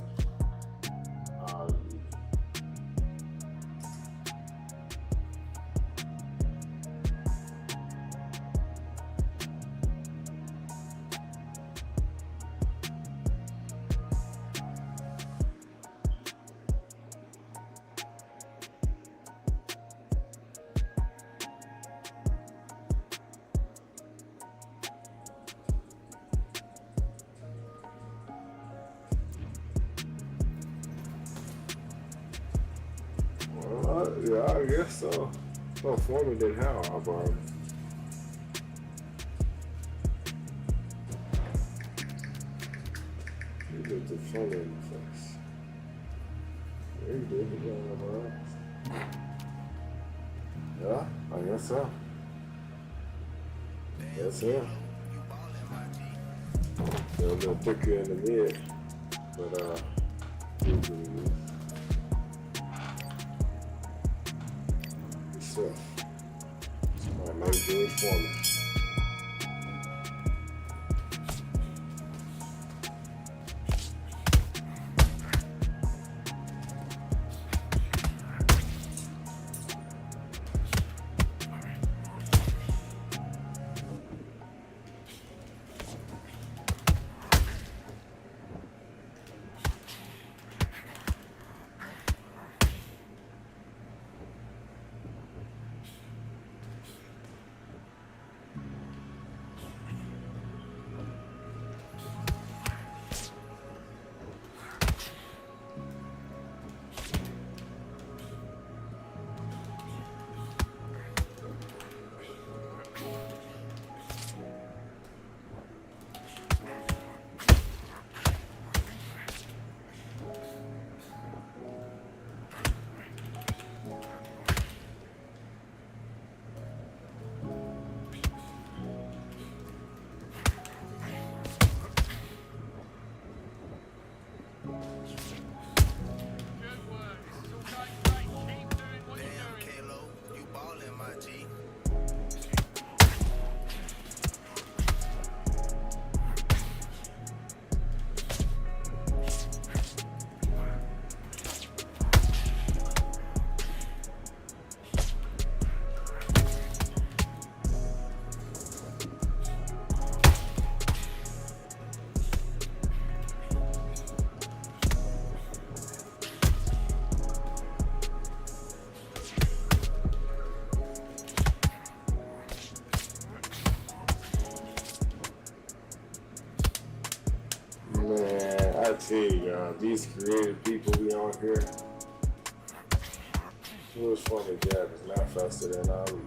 Yeah, I guess so. Well, Foreman did how, Auburn. He did the Foreman in the face. Yeah, he did. He got Auburn. Yeah, I guess so. That's him. They're a little thicker in the mid, but he's what he is. Somebody made George Foreman. I tell you, these creative people we on here, it was funny. Jab is not faster than Ali.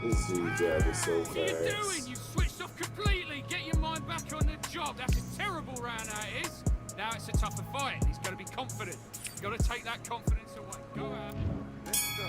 This dude jab is so fast. What are you doing? You switched off completely. Get your mind back on the job. That's a terrible round, that is. Now it's a tougher fight. He's got to be confident. You've got to take that confidence away. Go out. Let's go.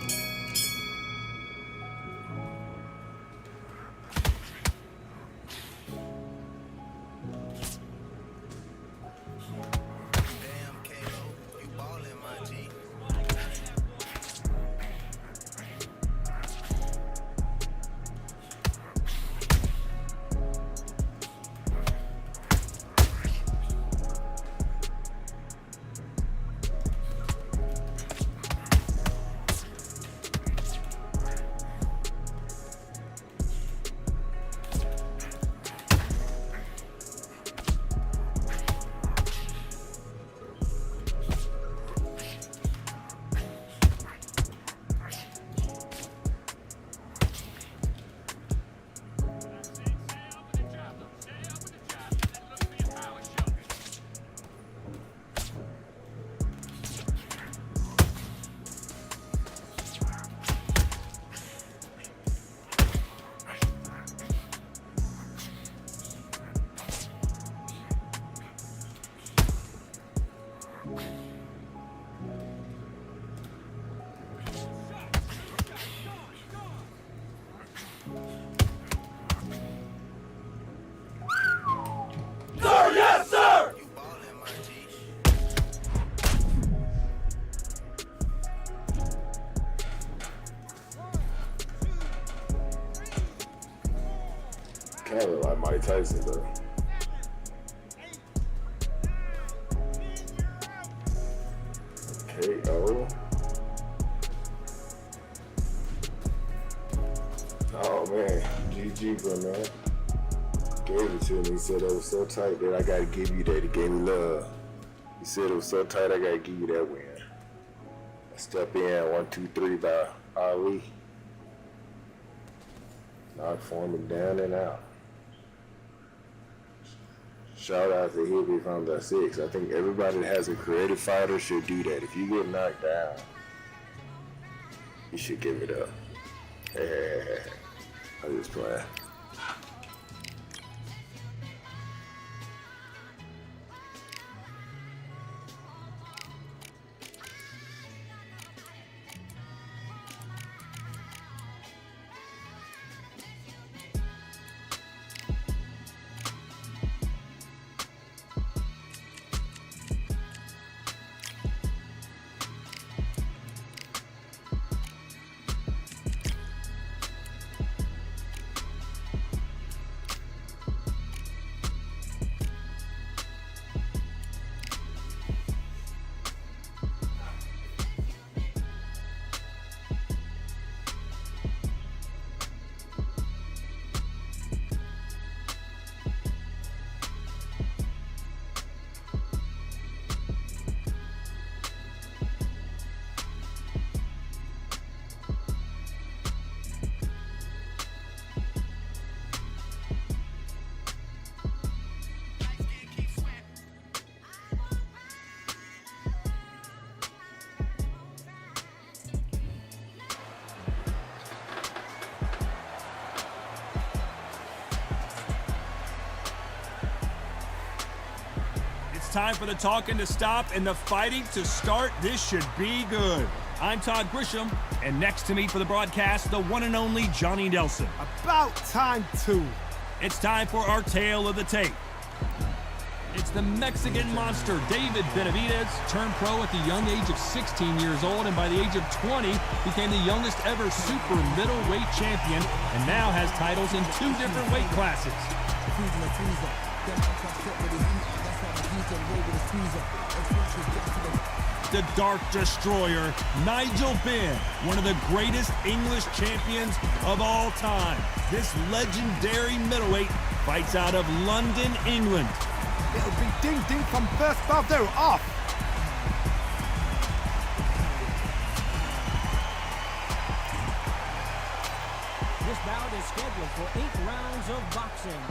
cheaper, man. Gave it to me. He said it was so tight that I gotta give you that. He gave me love. He said it was so tight I gotta give you that win. I step in 1, 2, 3 by Ali. Knock Foreman down and out. Shout out to Hibby from the 6. I think everybody that has a creative fighter should do that. If you get knocked down, you should give it up. Hey, I'm just playing. It's time for the talking to stop and the fighting to start. This should be good. I'm Todd Grisham, and next to me for the broadcast, the one and only Johnny Nelson. About time too. It's time for our tale of the tape. It's the Mexican monster, David Benavidez, turned pro at the young age of 16 years old, and by the age of 20, became the youngest ever super middleweight champion, and now has titles in 2 different weight classes. The Dark Destroyer, Nigel Benn, one of the greatest English champions of all time. This legendary middleweight fights out of London, England. It'll be ding-ding from first bout there off. This bout is scheduled for 8 rounds of boxing.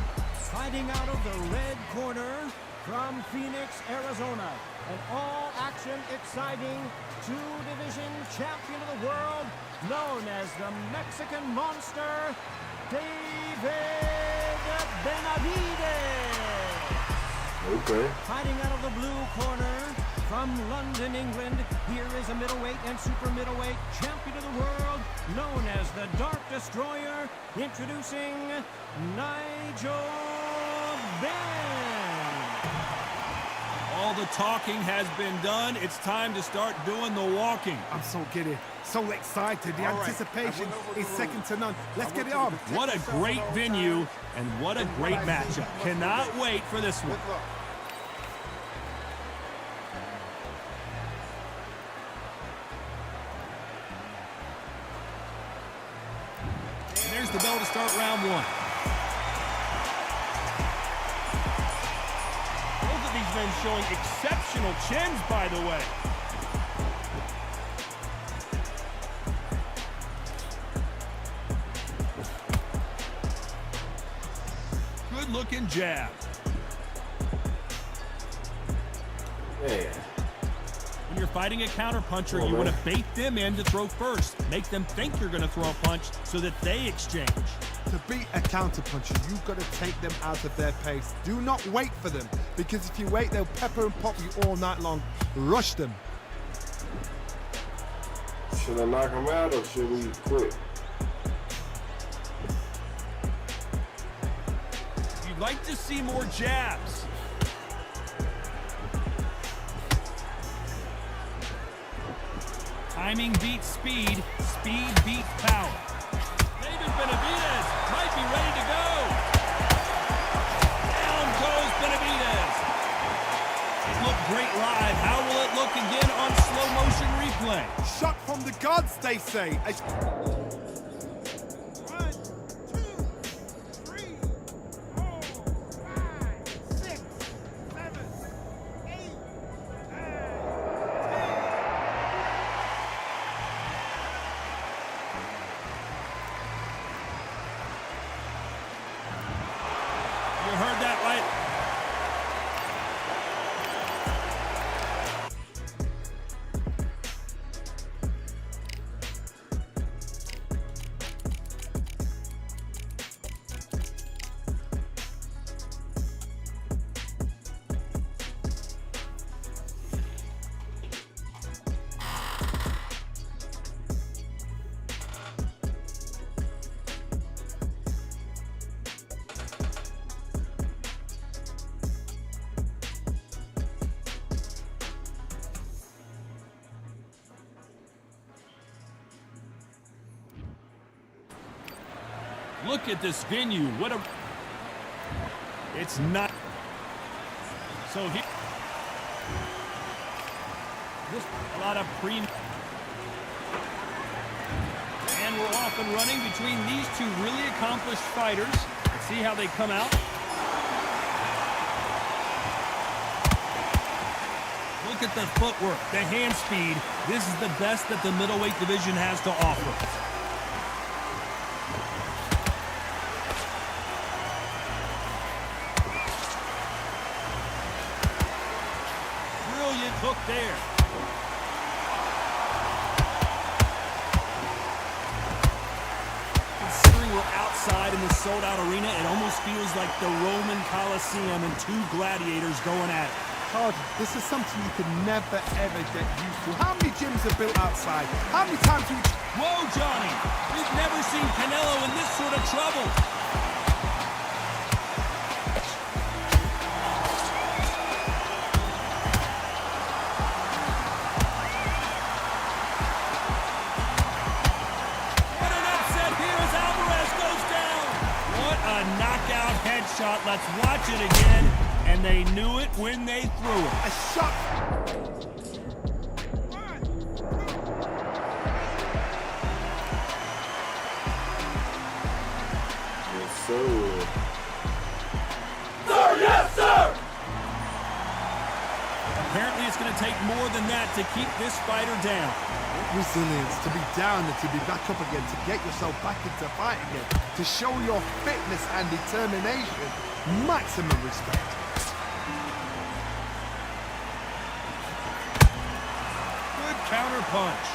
Fighting out of the red corner from Phoenix, Arizona. An all-action, exciting 2-division champion of the world, known as the Mexican Monster, David Benavidez. Okay. Fighting out of the blue corner from London, England, here is a middleweight and super middleweight champion of the world, known as the Dark Destroyer, introducing Nigel Benn. All the talking has been done. It's time to start doing the walking. I'm so giddy, so excited. The anticipation is second to none. Let's get it on. What a great venue and what a great matchup. Cannot wait for this one. And there's the bell to start round 1. Both of these men showing exceptional chins, by the way. Good-looking jab. Man. When you're fighting a counterpuncher, you want to bait them in to throw first. Make them think you're going to throw a punch so that they exchange. To beat a counterpuncher, you've got to take them out of their pace. Do not wait for them, because if you wait, they'll pepper and pop you all night long. Rush them. Should I knock him out or should we quit? You'd like to see more jabs. Timing beats speed, speed beats power. David Benavidez might be ready to go. Down goes Benavidez. It looked great live. How will it look again on slow motion replay? Shot from the gods, they say. Look at this venue. What a... It's not... So here... This a lot of pre... And we're off and running between these two really accomplished fighters. Let's see how they come out. Look at the footwork, the hand speed. This is the best that the middleweight division has to offer. Brilliant hook there. Considering we're outside in the sold-out arena, it almost feels like the Roman Coliseum and two gladiators going at it. Hardy, this is something you could never, ever get used to. How many gyms are built outside? How many times do you... Whoa, Johnny! We've never seen Canelo in this sort of trouble. What an upset here as Alvarez goes down! What a knockout headshot. Let's watch it again. And they knew it when they threw it. A shot! Yes, sir. Sir, yes, sir! Apparently it's going to take more than that to keep this fighter down. Resilience, to be down and to be back up again, to get yourself back into fight again, to show your fitness and determination. Maximum respect. Counter punch.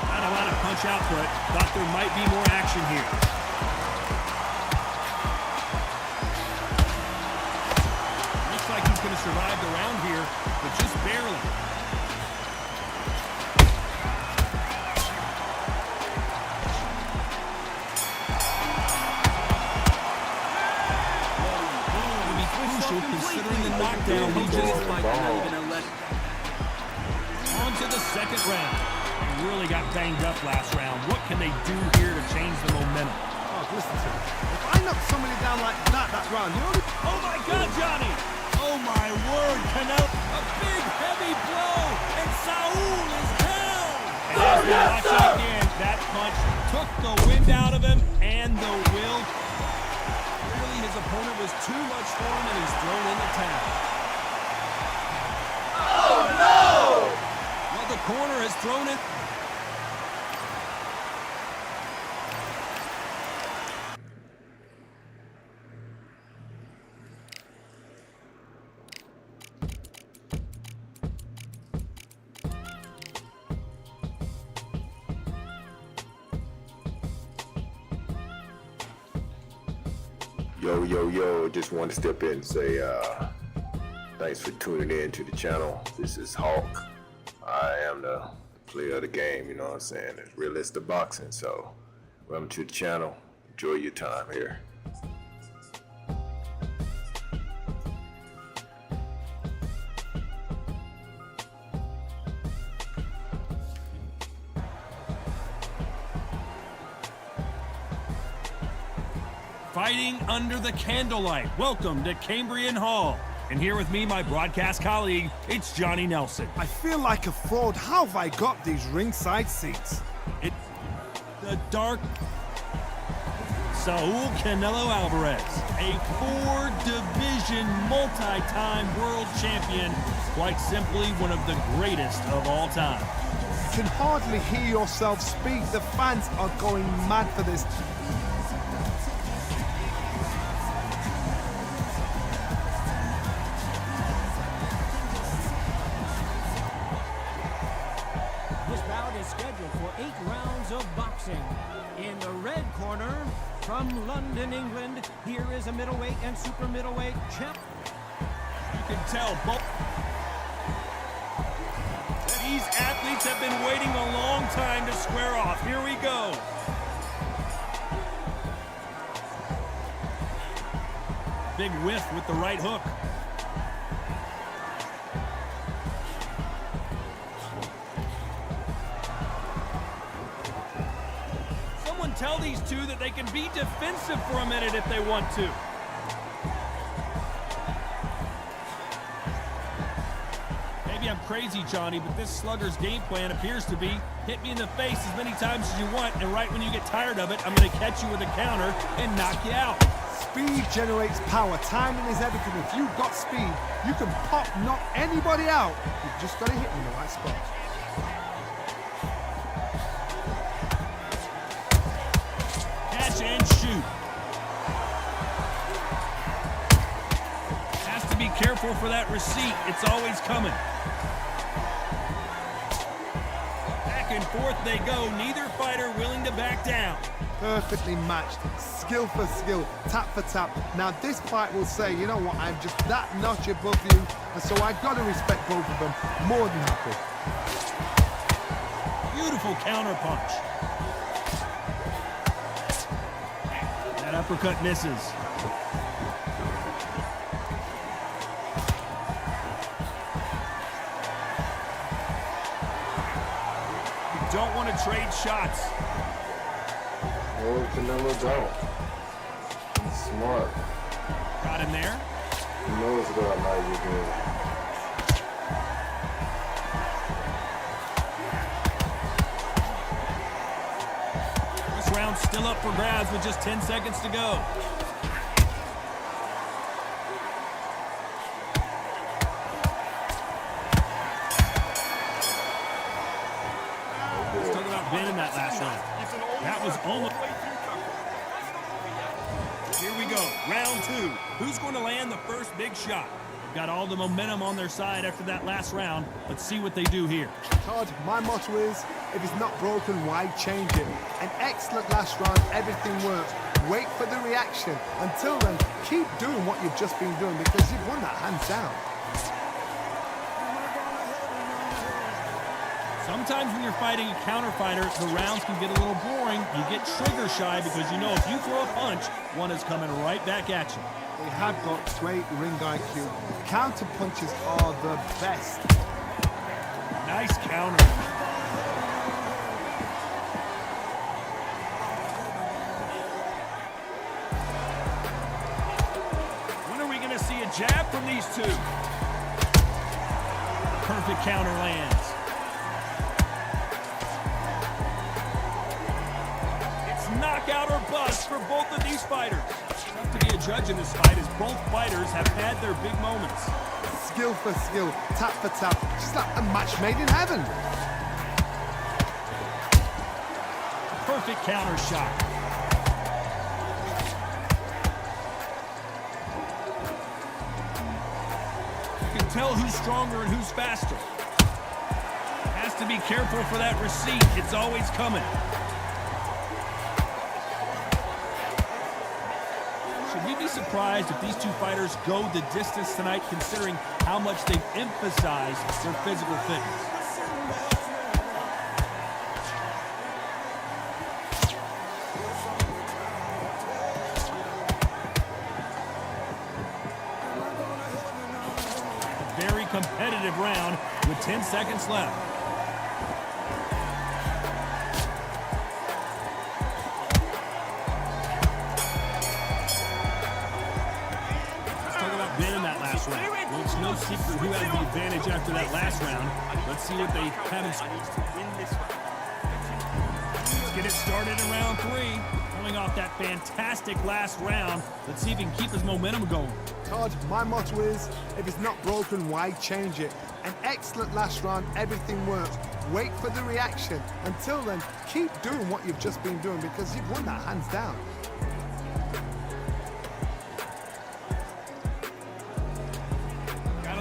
Not a lot of punch output. Thought there might be more action here. Looks like he's going to survive the round here, but just barely. Considering the knockdown he just on to the second round. They really got banged up last round. What can they do here to change the momentum? Oh, listen to me. If I knock somebody down like that round, you know... Oh my God, Johnny! Oh my word, Canelo! A big heavy blow, and Saul is down! And as we watch it again, that punch took the wind out of him and the will. His opponent was too much for him, and he's thrown in the towel. Oh, no! Well, the corner has thrown it. Yo, just want to step in and say thanks for tuning in to the channel. This is Hawk. I am the player of the game, you know what I'm saying? It's realistic boxing, so welcome to the channel. Enjoy your time here. Fighting under the candlelight. Welcome to Cambrian Hall. And here with me, my broadcast colleague, it's Johnny Nelson. I feel like a fraud. How have I got these ringside seats? The dark Saul Canelo Alvarez, a 4-division multi-time world champion, quite simply one of the greatest of all time. You can hardly hear yourself speak. The fans are going mad for this. Scheduled for 8 rounds of boxing. In the red corner, from London, England, here is a middleweight and super middleweight champ. You can tell both these athletes have been waiting a long time to square off. Here we go. Big whiff with the right hook. tell these two that they can be defensive for a minute if they want to. Maybe I'm crazy, Johnny, but this slugger's game plan appears to be hit me in the face as many times as you want, and right when you get tired of it, I'm going to catch you with a counter and knock you out. Speed generates power. Timing is everything. If you've got speed, you can pop, knock anybody out. You've just got to hit them in the right spot. Catch and shoot. Has to be careful for that receipt. It's always coming. Back and forth they go. Neither fighter willing to back down. Perfectly matched, skill for skill, tap for tap. Now this fight will say, you know what, I'm just that notch above you, and so I've got to respect both of them. More than happy. Beautiful counter punch. That uppercut misses. You don't want to trade shots. No, Canelo don't. He's smart. Got him there. He knows about Nigel here. This round's still up for grabs with just 10 seconds to go. Let's talk about Ben in that last round. That was almost... Here we go, round two. Who's going to land the first big shot? Got all the momentum on their side after that last round. Let's see what they do here. Todd, my motto is, if it's not broken, why change it? An excellent last round, everything works. Wait for the reaction. Until then, keep doing what you've just been doing because you've won that hands down. Sometimes when you're fighting a counter fighter, the rounds can get a little boring. You get trigger shy because you know if you throw a punch, one is coming right back at you. They have got great ring IQ. Counter punches are the best. Nice counter. When are we going to see a jab from these two? Perfect counter lands. Knockout or bust for both of these fighters. Tough to be a judge in this fight as both fighters have had their big moments. Skill for skill, tap for tap, just like a match made in heaven. Perfect counter shot. You can tell who's stronger and who's faster. Has to be careful for that receipt. It's always coming. Should we be surprised if these two fighters go the distance tonight, considering how much they've emphasized their physical fitness? A very competitive round with 10 seconds left. Well, it's no secret who has the advantage after that last round. Let's see what they have in store. Let's get it started in round three. Coming off that fantastic last round, let's see if he can keep his momentum going. Todd, my motto is, if it's not broken, why change it? An excellent last round, everything works. Wait for the reaction. Until then, keep doing what you've just been doing because you've won that hands down.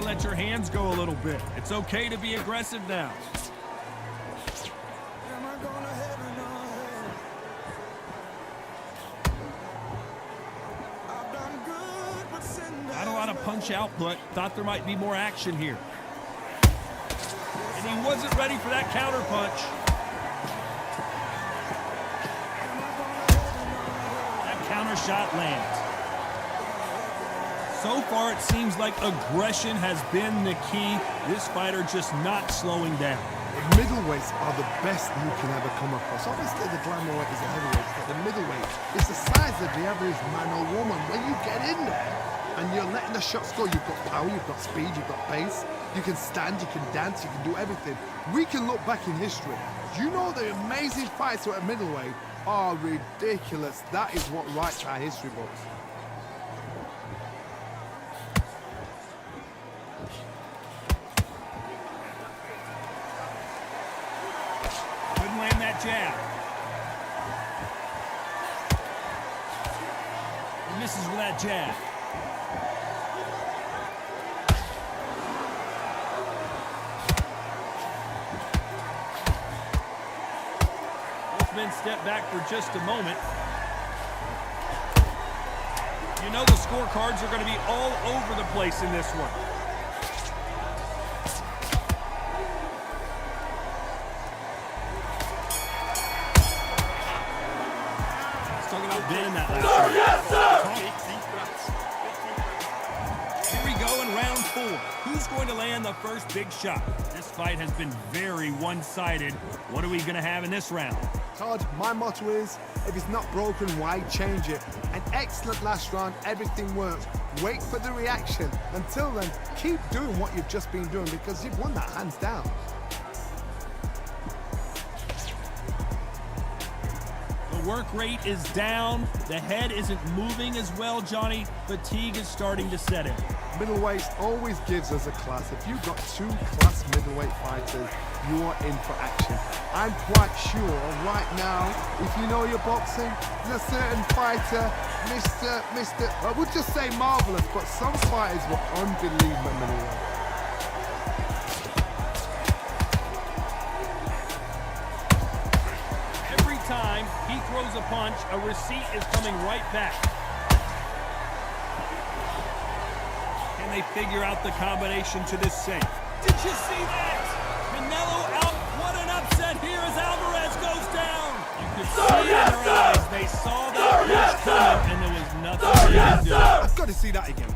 Let your hands go a little bit. It's okay to be aggressive now. Not a lot of punch output. Thought there might be more action here. And he wasn't ready for that counter punch. That counter shot lands. So far, it seems like aggression has been the key. This fighter just not slowing down. Middleweights are the best you can ever come across. Obviously, the glamour weight is a heavyweight, but the middleweight is the size of the average man or woman. When you get in there and you're letting the shots go, you've got power, you've got speed, you've got pace, you can stand, you can dance, you can do everything. We can look back in history. You know the amazing fights at middleweight are ridiculous. That is what writes our history books. Couldn't land that jab. He misses with that jab. Both men step back for just a moment. You know the scorecards are going to be all over the place in this one. Talking about BENN in that last round. Yes, sir! Here we go in round 4. Who's going to land the first big shot? This fight has been very one-sided. What are we going to have in this round? Todd, my motto is, if it's not broken, why change it? An excellent last round, everything works. Wait for the reaction. Until then, keep doing what you've just been doing because you've won that hands down. The work rate is down. The head isn't moving as well, Johnny. Fatigue is starting to set in. Middleweight always gives us a class. If you've got 2 class middleweight fighters, you are in for action. I'm quite sure right now, if you know your boxing, there's a certain fighter, Mr. I would just say marvelous, but some fighters were unbelievable middleweight. Every time he throws a punch, a receipt is coming right back. Can they figure out the combination to this safe? Did you see that? Canelo out. What an upset here as Alvarez goes down. You could see it in their eyes. They saw that punch coming, and there was nothing they could do. I've got to see that again.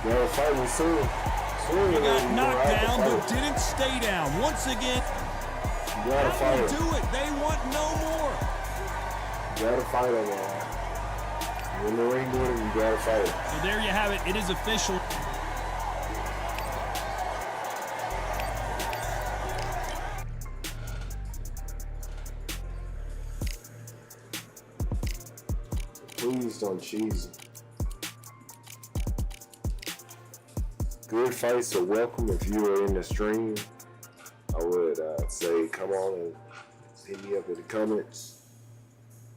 They're fighting soon. He got knocked down, but didn't stay down. Once again, You gotta how do fight you him. do it? They want no more. You gotta fight him, man. You're in the ring with him, you gotta fight him. So there you have it. It is official. Please don't cheese him. Good fights are welcome. If you are in the stream, I would say come on and hit me up in the comments.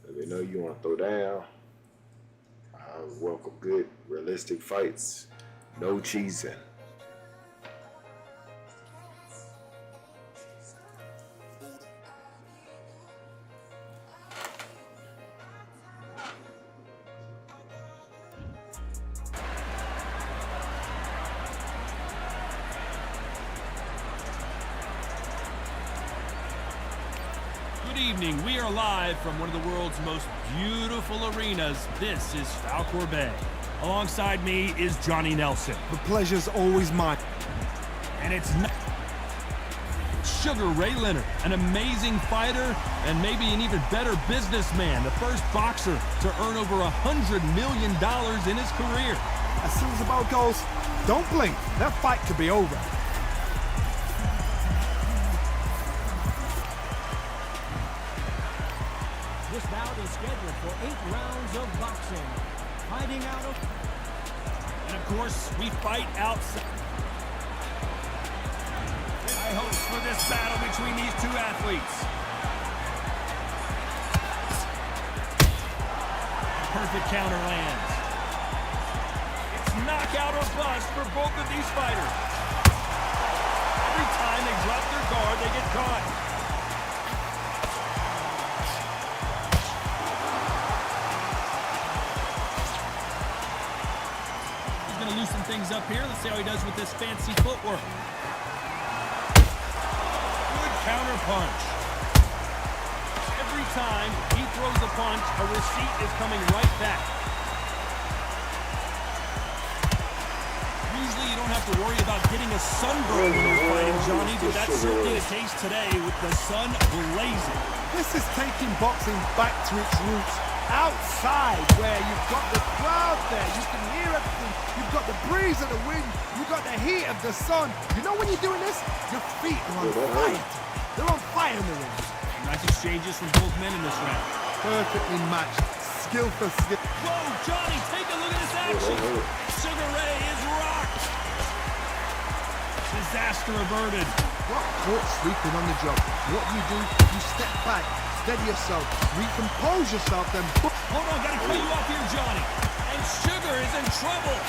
Let me know you want to throw down. I welcome good, realistic fights. No cheesing. Good evening. We are live from one of the world's most beautiful arenas. This is Falcor Bay. Alongside me is Johnny Nelson. The pleasure's always mine. And it's not Sugar Ray Leonard, an amazing fighter and maybe an even better businessman. The first boxer to earn over $100 million in his career. As soon as the bell goes, don't blink. That fight could be over. This bout is scheduled for 8 rounds of boxing. Fighting out of... And of course, we fight outside. High hopes for this battle between these two athletes. Perfect counter lands. It's knockout or bust for both of these fighters. Every time they drop their guard, they get caught. He's going to loosen things up here. Let's see how he does with this fancy footwork. Good counter punch. Every time he throws a punch, a receipt is coming right back. Usually you don't have to worry about getting a sunburn when you're fighting, Johnny, but that's certainly the case today with the sun blazing. This is taking boxing back to its roots. Outside, where you've got the crowd there, you can hear everything, you've got the breeze of the wind, you've got the heat of the sun. You know when you're doing this, your feet are on fire. They're on fire in the ring. Nice exchanges from both men in this round. Perfectly matched, skill for skill. Whoa, Johnny, take a look at this action. Sugar Ray is rocked. Disaster averted. What caught sleeping on the job? What you step back, steady yourself, recompose yourself, then hold on, gotta cut you off here, Johnny. And Sugar is in trouble.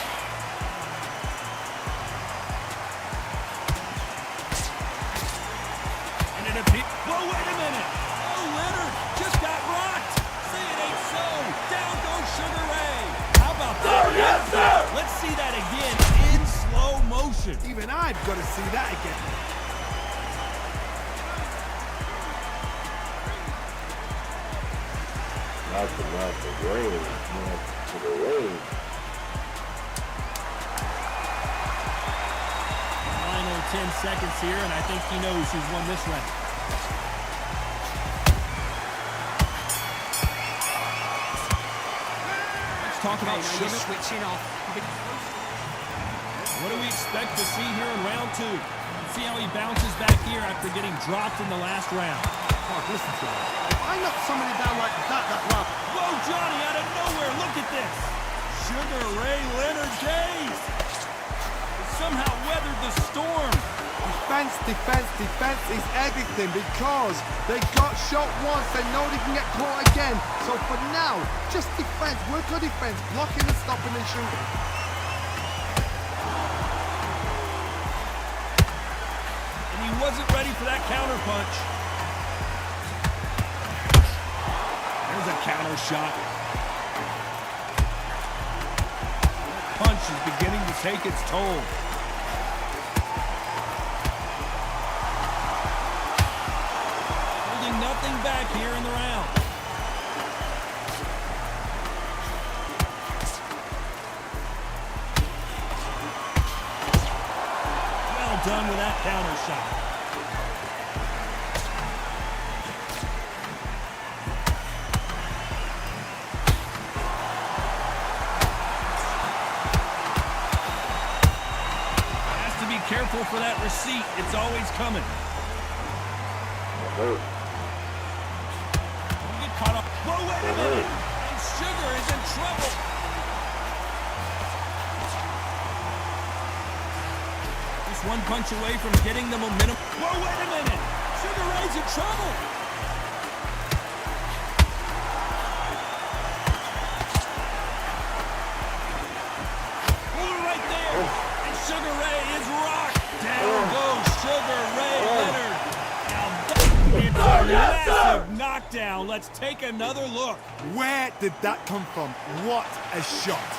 And it appears. Whoa, wait a minute. Oh, Leonard just got rocked. Say it ain't so. Down goes Sugar Ray. How about that? Oh, yes, sir. Let's see that again in slow motion. Even I've got to see that again. Not the rain, to the rain. Final 10 seconds here, and I think he knows who's won this round. Let's talk about Sugar. Switching off. What do we expect to see here in round 2? See how he bounces back here after getting dropped in the last round. Oh, listen to that. If I knock somebody down like that round. Whoa, Johnny, out of nowhere, look at this. Sugar Ray Leonard Days somehow weathered the storm. Defense is everything because they got shot once, they know they can get caught again. So for now, just defense, work on defense, blocking and stopping and shooting. And he wasn't ready for that counter punch. There's a counter shot. Punch is beginning to take its toll. Holding nothing back here in the round. Well done with that counter shot. Careful for that receipt. It's always coming. Don't get caught up. Whoa, wait a minute. And Sugar is in trouble. Just one punch away from getting the momentum. Whoa, wait a minute. Sugar Ray's in trouble. Oh, right there. And Sugar Ray is rocked. Down goes Sugar Ray Leonard. Now it's a massive knockdown. Let's take another look. Where did that come from? What a shot.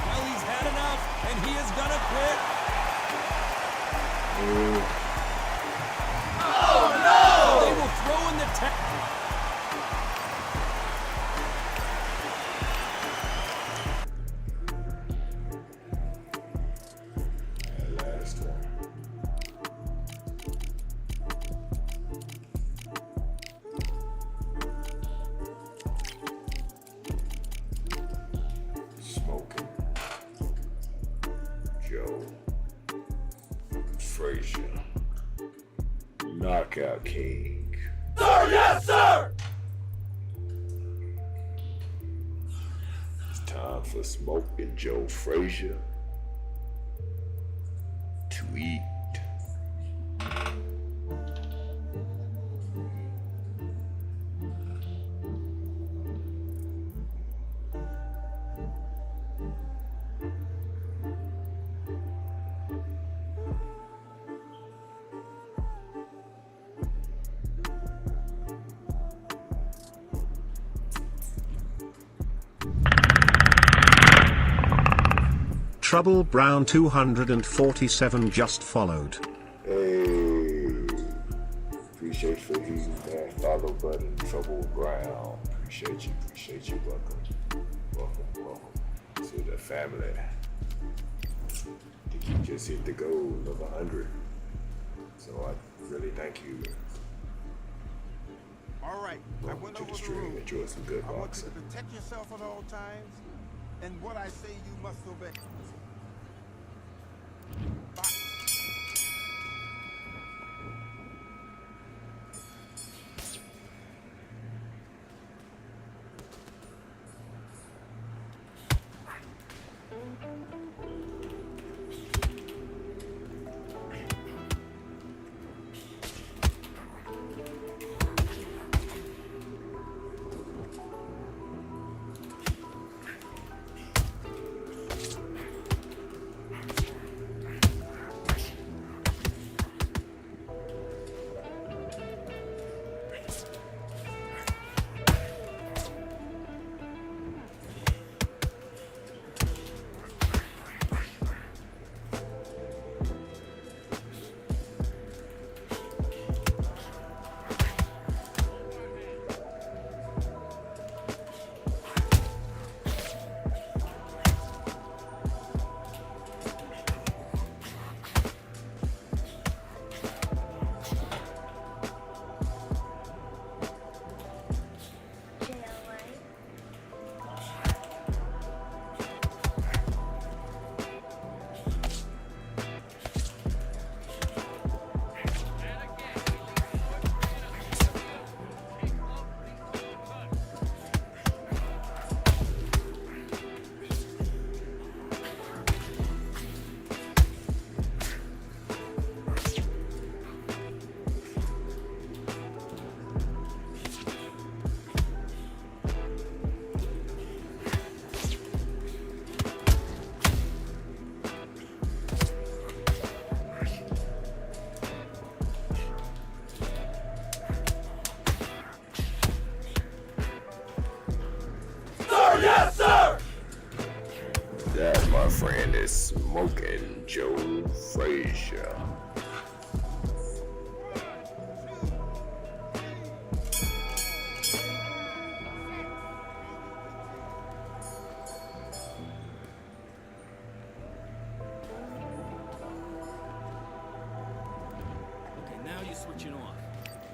Well, he's had enough, and he is gonna quit. Oh, no! They will throw in the Last one. Smoking Joe Frazier, Knockout King. Sir, yes, sir! It's time for Smoking Joe Frazier to eat. Trouble Brown 247 just followed. Appreciate for hitting that follow button, trouble ground. Appreciate you. Welcome to the family. I think you just hit the goal of 100. So I really thank you. All right, I Welcome went to over the the stream. rules. Enjoy some good I want you boxing. to protect yourself at all times, and what I say you must obey. Box. That, my friend, is Smoking Joe Frazier. Okay, now you're switching off.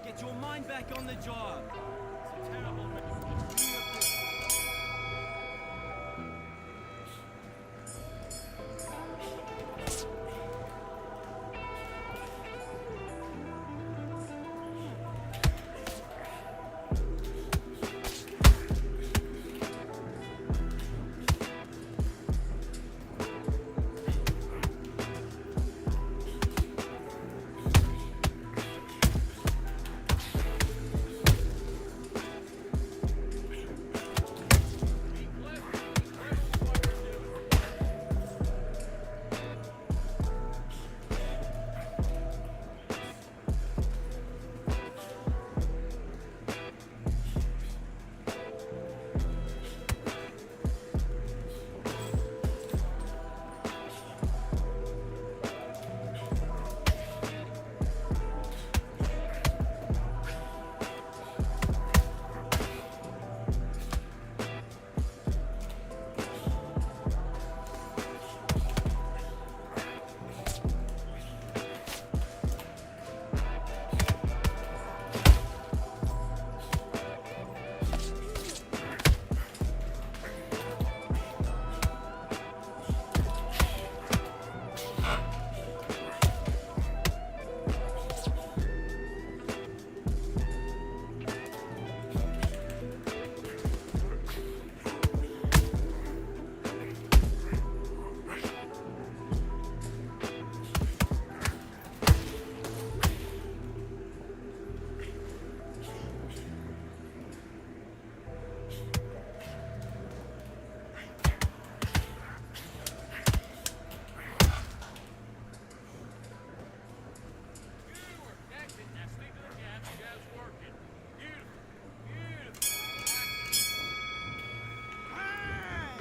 Get your mind back on the job. It's a terrible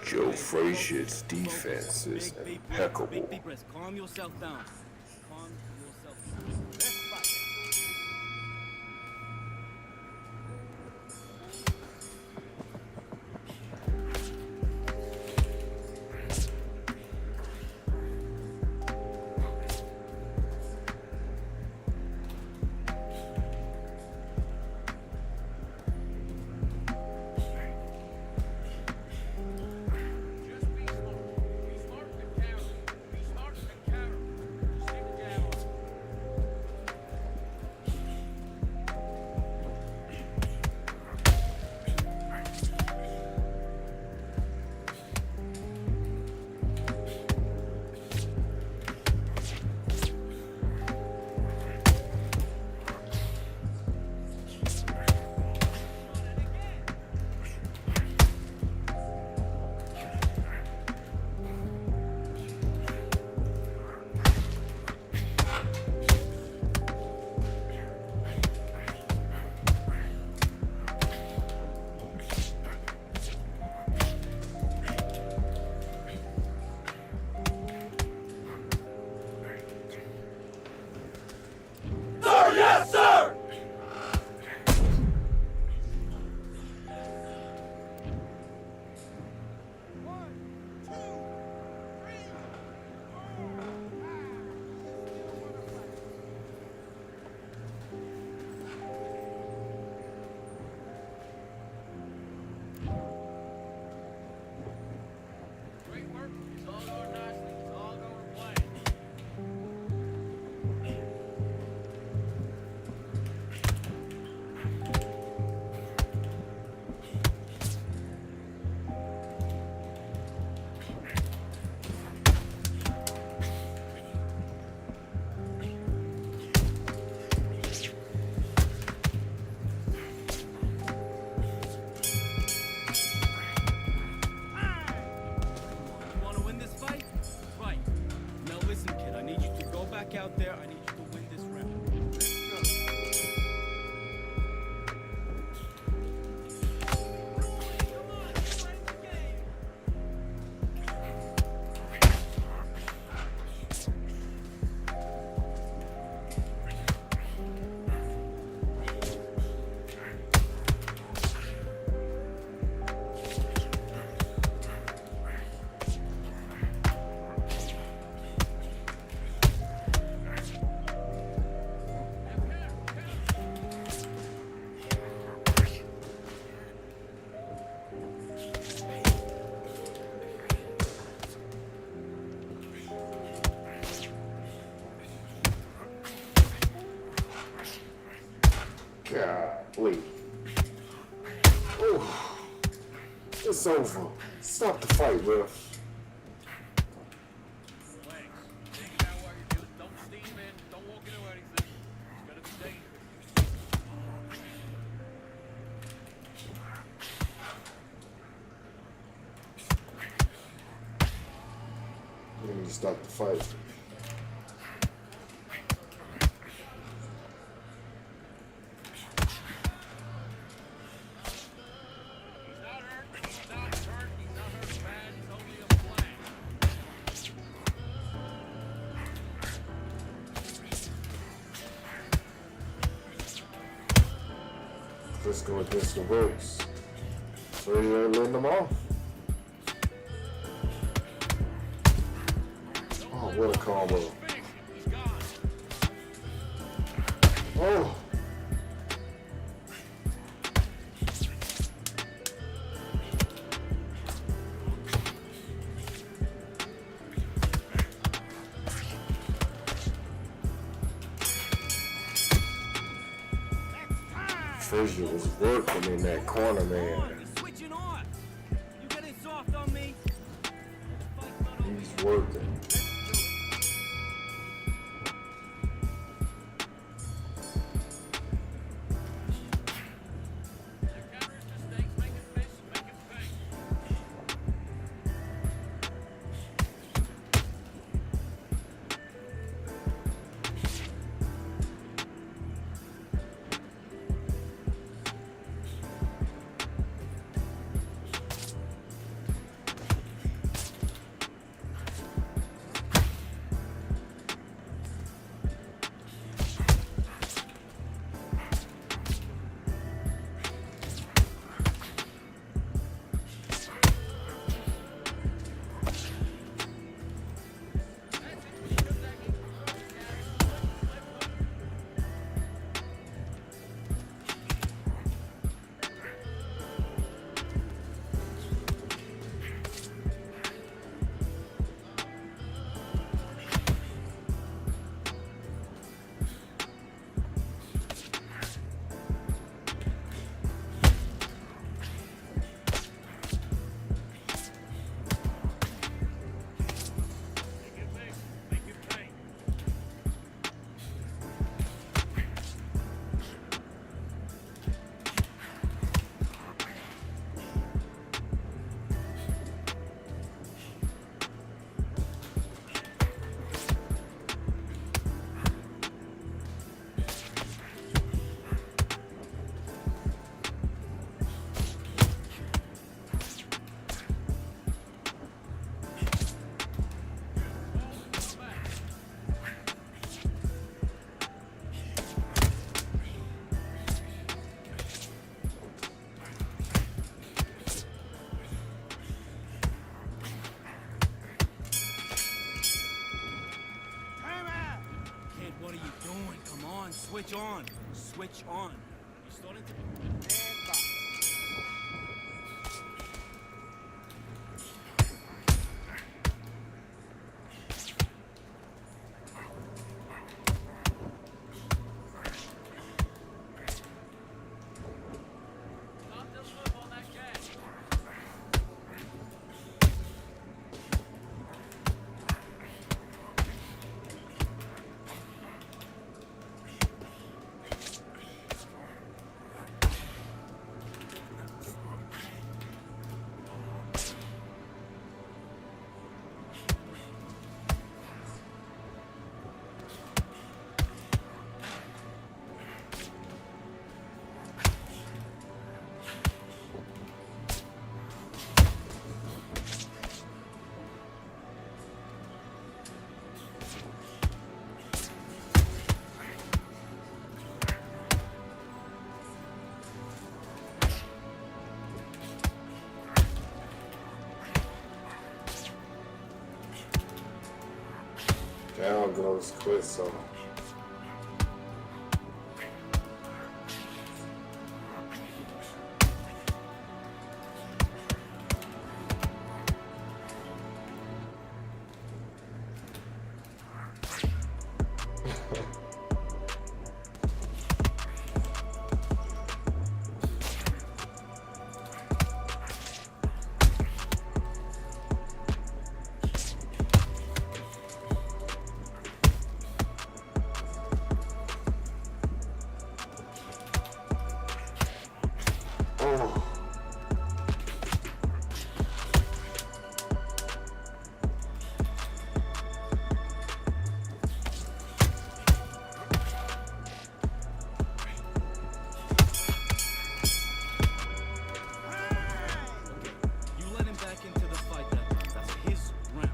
Joe Frazier's defense is impeccable. Big deep breaths. Calm yourself down. Calm yourself down. Let's fight. out there. I need you to win this round. Golly. Oh, it's over. Stop the fight, ref. Legs. Think about what you're doing. Don't steam in. Don't walk into anything. It's gonna be dangerous. You need to stop the fight. He's not hurt. He's not hurt. He's not hurt bad. He's only a flag. Let's go against the ropes. So you're letting them off. Oh, what a combo. Finish him. He's gone. Oh. Frazier was working in that corner, man. He's switching off. You getting soft on me? Fight's not over. He's working. That counter his mistakes. Make it miss. Make it pay. Make it miss. Make it pay. Kid, what are you doing? Come on, switch on. Switch on. You're starting to... Stop the move on that gas. Down goes Quizzo. Oh. You let him back into the fight that round. That's his round.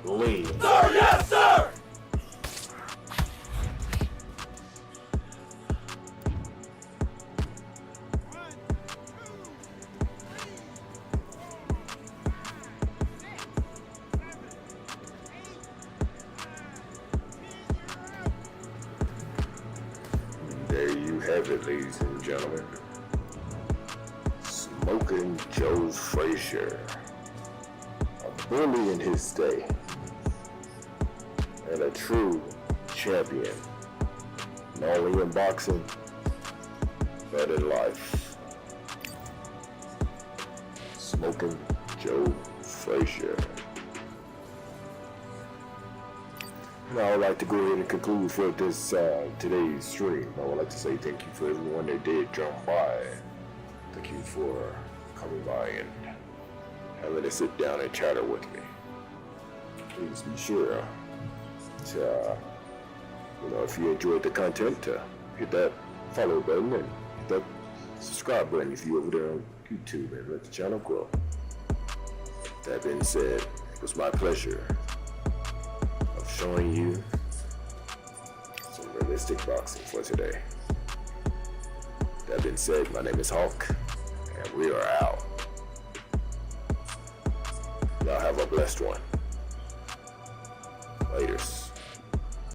Golly. Sir, yes, sir! There you have it, ladies and gentlemen. Smoking Joe Frazier. A bully in his day. And a true champion. Not only in boxing, but in life. Smoking Joe Frazier. Now, I would like to go ahead and conclude for this today's stream. I would like to say thank you for everyone that did jump by. Thank you for coming by and having to sit down and chatter with me. Please be sure to, if you enjoyed the content, to hit that follow button and hit that subscribe button if you're over there on YouTube, and let the channel grow. That being said, it was my pleasure of showing you some realistic boxing for today. That being said, my name is Hawk, and we are out. Y'all have a blessed one. Laters.